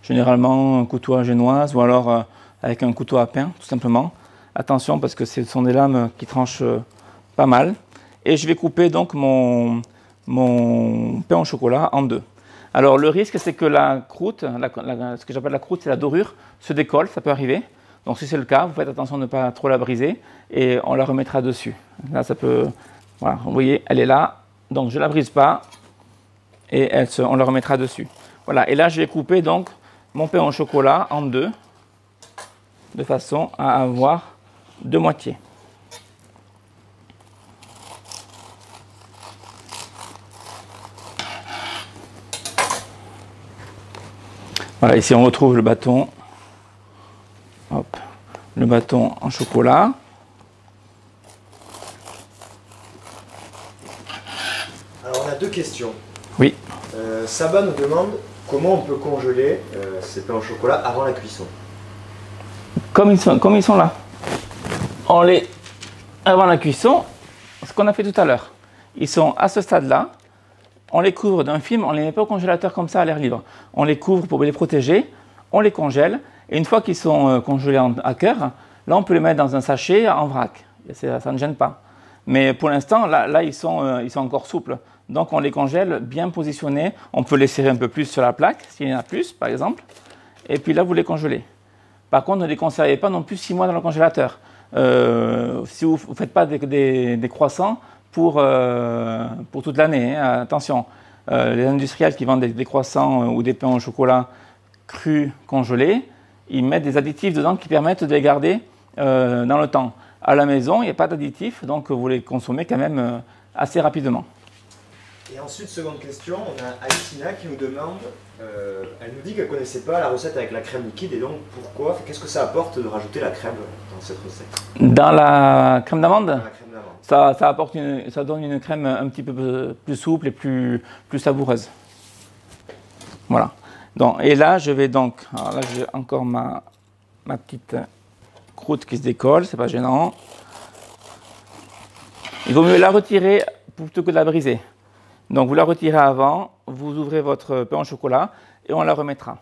généralement un couteau à génoise ou alors avec un couteau à pain, tout simplement. Attention parce que ce sont des lames qui tranchent pas mal. Et je vais couper donc mon pain au chocolat en deux. Alors le risque c'est que la croûte, ce que j'appelle la croûte, c'est la dorure, se décolle, ça peut arriver. Donc si c'est le cas, vous faites attention de ne pas trop la briser et on la remettra dessus. Là ça peut, voilà, vous voyez, elle est là, donc je ne la brise pas et on la remettra dessus. Voilà, et là je vais couper donc mon pain au chocolat en deux, de façon à avoir deux moitiés. Voilà, ici on retrouve le bâton. Hop, le bâton en chocolat. Alors on a deux questions. Oui. Saba nous demande comment on peut congeler ces pains au chocolat avant la cuisson. Comme ils sont là. Avant la cuisson, ce qu'on a fait tout à l'heure. Ils sont à ce stade-là. On les couvre d'un film, on ne les met pas au congélateur comme ça à l'air libre. On les couvre pour les protéger, on les congèle. Et une fois qu'ils sont congelés à cœur, là on peut les mettre dans un sachet en vrac. Ça ne gêne pas. Mais pour l'instant, là ils sont encore souples. Donc on les congèle bien positionnés. On peut les serrer un peu plus sur la plaque, s'il y en a plus par exemple. Et puis là vous les congelez. Par contre, ne les conservez pas non plus 6 mois dans le congélateur. Si vous ne faites pas des croissants, pour toute l'année. Hein. Attention, les industriels qui vendent des croissants ou des pains au chocolat crus congelés, ils mettent des additifs dedans qui permettent de les garder dans le temps. À la maison, il n'y a pas d'additifs, donc vous les consommez quand même assez rapidement. Et ensuite, seconde question, on a Alcina qui nous demande, elle nous dit qu'elle ne connaissait pas la recette avec la crème liquide, et donc pourquoi, qu'est-ce que ça apporte de rajouter la crème dans cette recette? Dans la crème d'amande, Dans la crème d'amande. ça donne une crème un petit peu plus souple et plus savoureuse. Voilà. Donc, et là, je vais donc, alors là, j'ai encore ma petite croûte qui se décolle, c'est pas gênant. Il vaut mieux la retirer plutôt que de la briser. Donc vous la retirez avant, vous ouvrez votre pain au chocolat et on la remettra.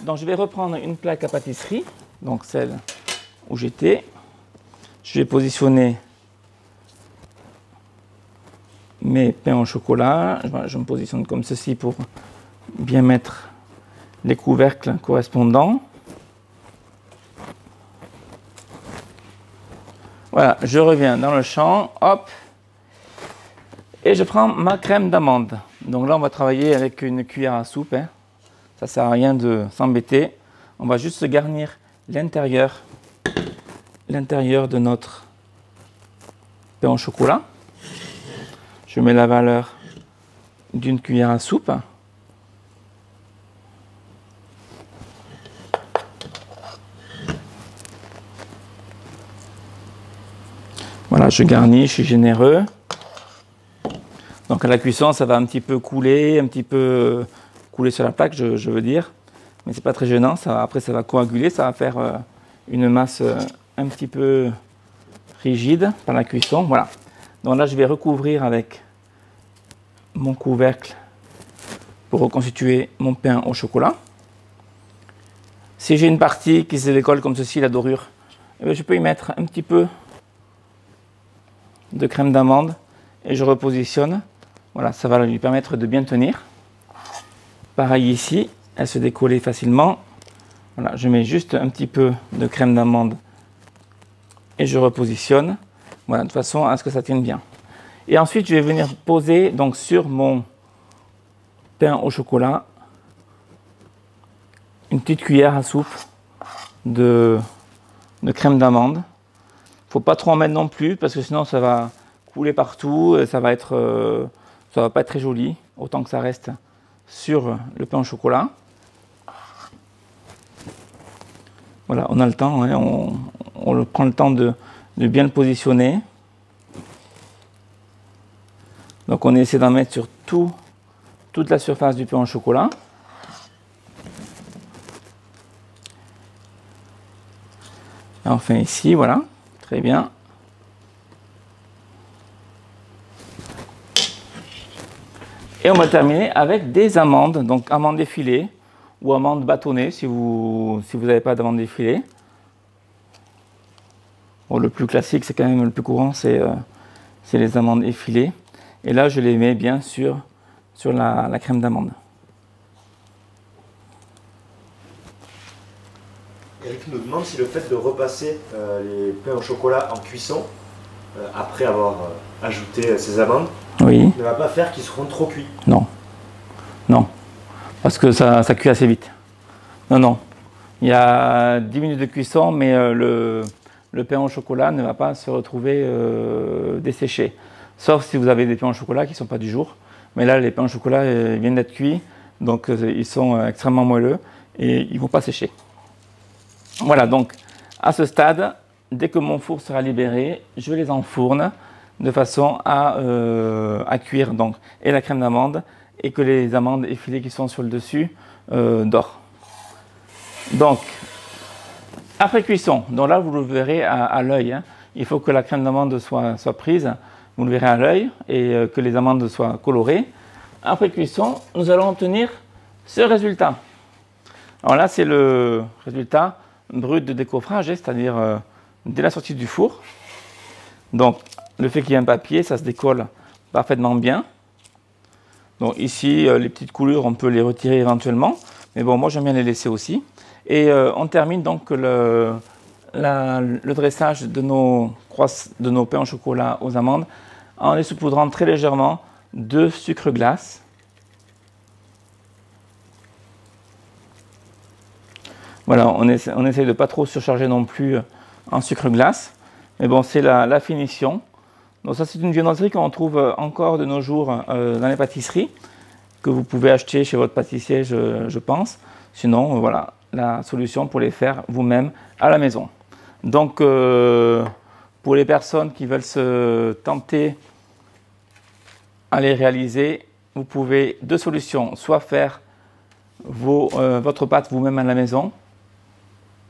Donc je vais reprendre une plaque à pâtisserie, donc celle où j'étais. Je vais positionner mes pains au chocolat. Je me positionne comme ceci pour bien mettre les couvercles correspondants. Voilà, je reviens dans le champ, hop. Et je prends ma crème d'amande. Donc là, on va travailler avec une cuillère à soupe. Hein. Ça ne sert à rien de s'embêter. On va juste garnir l'intérieur de notre pain au chocolat. Je mets la valeur d'une cuillère à soupe. Voilà, je garnis, je suis généreux. Donc à la cuisson, ça va un petit peu couler sur la plaque, je veux dire. Mais c'est pas très gênant, après ça va coaguler, ça va faire une masse un petit peu rigide par la cuisson. Voilà. Donc là, je vais recouvrir avec mon couvercle pour reconstituer mon pain au chocolat. Si j'ai une partie qui se décolle comme ceci, la dorure, eh bien, je peux y mettre un petit peu de crème d'amande et je repositionne. Voilà, ça va lui permettre de bien tenir. Pareil ici, elle se décolle facilement. Voilà, je mets juste un petit peu de crème d'amande et je repositionne. Voilà, de façon à ce que ça tienne bien. Et ensuite, je vais venir poser donc sur mon pain au chocolat une petite cuillère à soupe de crème d'amande. Il ne faut pas trop en mettre non plus parce que sinon ça va couler partout et ça va pas être très joli, autant que ça reste sur le pain au chocolat. Voilà, on a le temps, hein, on prend le temps de bien le positionner. Donc on essaie d'en mettre sur toute la surface du pain au chocolat. Et enfin ici, voilà, très bien. Et on va terminer avec des amandes, donc amandes effilées ou amandes bâtonnées si vous n'avez pas d'amandes effilées. Bon, le plus classique, c'est quand même le plus courant, c'est les amandes effilées. Et là, je les mets bien sur la crème d'amande. Eric nous demande si le fait de repasser les pains au chocolat en cuisson, après avoir ajouté ces amandes, oui, ne va pas faire qu'ils seront trop cuits. Non, non, parce que ça cuit assez vite. Non, non, il y a 10 minutes de cuisson, mais le pain au chocolat ne va pas se retrouver desséché. Sauf si vous avez des pains au chocolat qui ne sont pas du jour. Mais là, les pains au chocolat viennent d'être cuits, donc ils sont extrêmement moelleux et ils ne vont pas sécher. Voilà, donc à ce stade, dès que mon four sera libéré, je les enfourne de façon à cuire donc, et la crème d'amande et que les amandes effilées qui sont sur le dessus dorent. Donc, après cuisson, donc là vous le verrez à l'œil, hein, il faut que la crème d'amande soit prise, vous le verrez à l'œil et que les amandes soient colorées. Après cuisson, nous allons obtenir ce résultat. Alors là, c'est le résultat brut de décoffrage, c'est-à-dire dès la sortie du four. Donc, le fait qu'il y ait un papier, ça se décolle parfaitement bien. Donc ici, les petites coulures, on peut les retirer éventuellement. Mais bon, moi, j'aime bien les laisser aussi. Et on termine donc le dressage de nos pains au chocolat aux amandes en les saupoudrant très légèrement de sucre glace. Voilà, on essaie de ne pas trop surcharger non plus en sucre glace. Mais bon, c'est la finition. Donc ça, c'est une viennoiserie qu'on trouve encore de nos jours dans les pâtisseries, que vous pouvez acheter chez votre pâtissier, je pense. Sinon, voilà, la solution pour les faire vous-même à la maison. Donc, pour les personnes qui veulent se tenter à les réaliser, vous pouvez deux solutions. Soit faire votre pâte vous-même à la maison.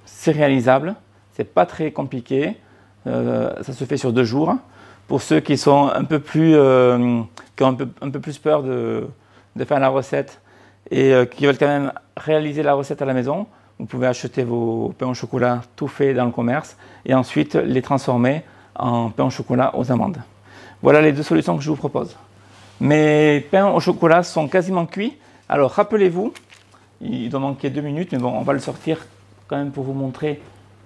C'est réalisable, c'est pas très compliqué. Ça se fait sur 2 jours. Pour ceux qui sont un peu plus, qui ont un peu plus peur de faire la recette et qui veulent quand même réaliser la recette à la maison, vous pouvez acheter vos pains au chocolat tout faits dans le commerce et ensuite les transformer en pain au chocolat aux amandes. Voilà les 2 solutions que je vous propose. Mes pains au chocolat sont quasiment cuits. Alors rappelez-vous, il doit manquer 2 minutes, mais bon, on va le sortir quand même pour vous montrer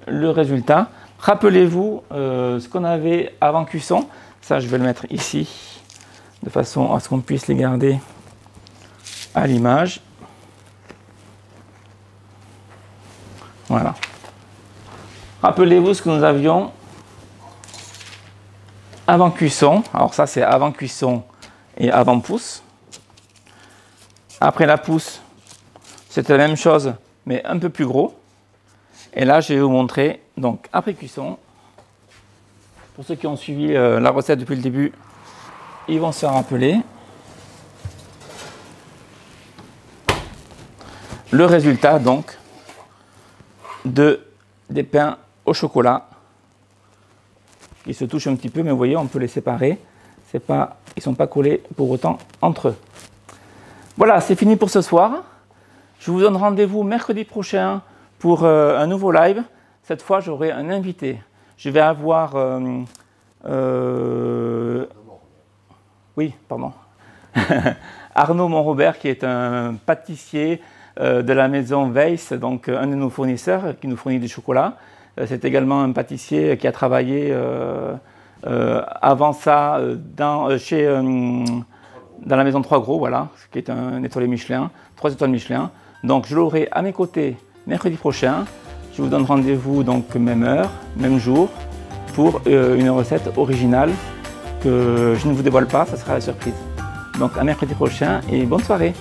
le résultat. Rappelez-vous ce qu'on avait avant cuisson. Ça, je vais le mettre ici, de façon à ce qu'on puisse les garder à l'image. Voilà. Rappelez-vous ce que nous avions avant cuisson. Alors ça, c'est avant cuisson et avant pousse. Après la pousse, c'était la même chose, mais un peu plus gros. Et là, je vais vous montrer, donc après cuisson, pour ceux qui ont suivi la recette depuis le début, ils vont se rappeler. Le résultat, donc, des pains au chocolat, qui se touchent un petit peu, mais vous voyez, on peut les séparer. Ils ne sont pas collés pour autant entre eux. Voilà, c'est fini pour ce soir. Je vous donne rendez-vous mercredi prochain pour un nouveau live. Cette fois, j'aurai un invité. Je vais avoir... oui, pardon. Arnaud Montrobert, qui est un pâtissier de la maison Weiss, donc un de nos fournisseurs qui nous fournit du chocolat. C'est également un pâtissier qui a travaillé avant ça dans la maison 3 Gros, voilà, qui est un étoilé Michelin, 3 étoiles Michelin. Donc je l'aurai à mes côtés mercredi prochain. Je vous donne rendez-vous donc même heure, même jour, pour une recette originale que je ne vous dévoile pas, ça sera la surprise. Donc à mercredi prochain et bonne soirée.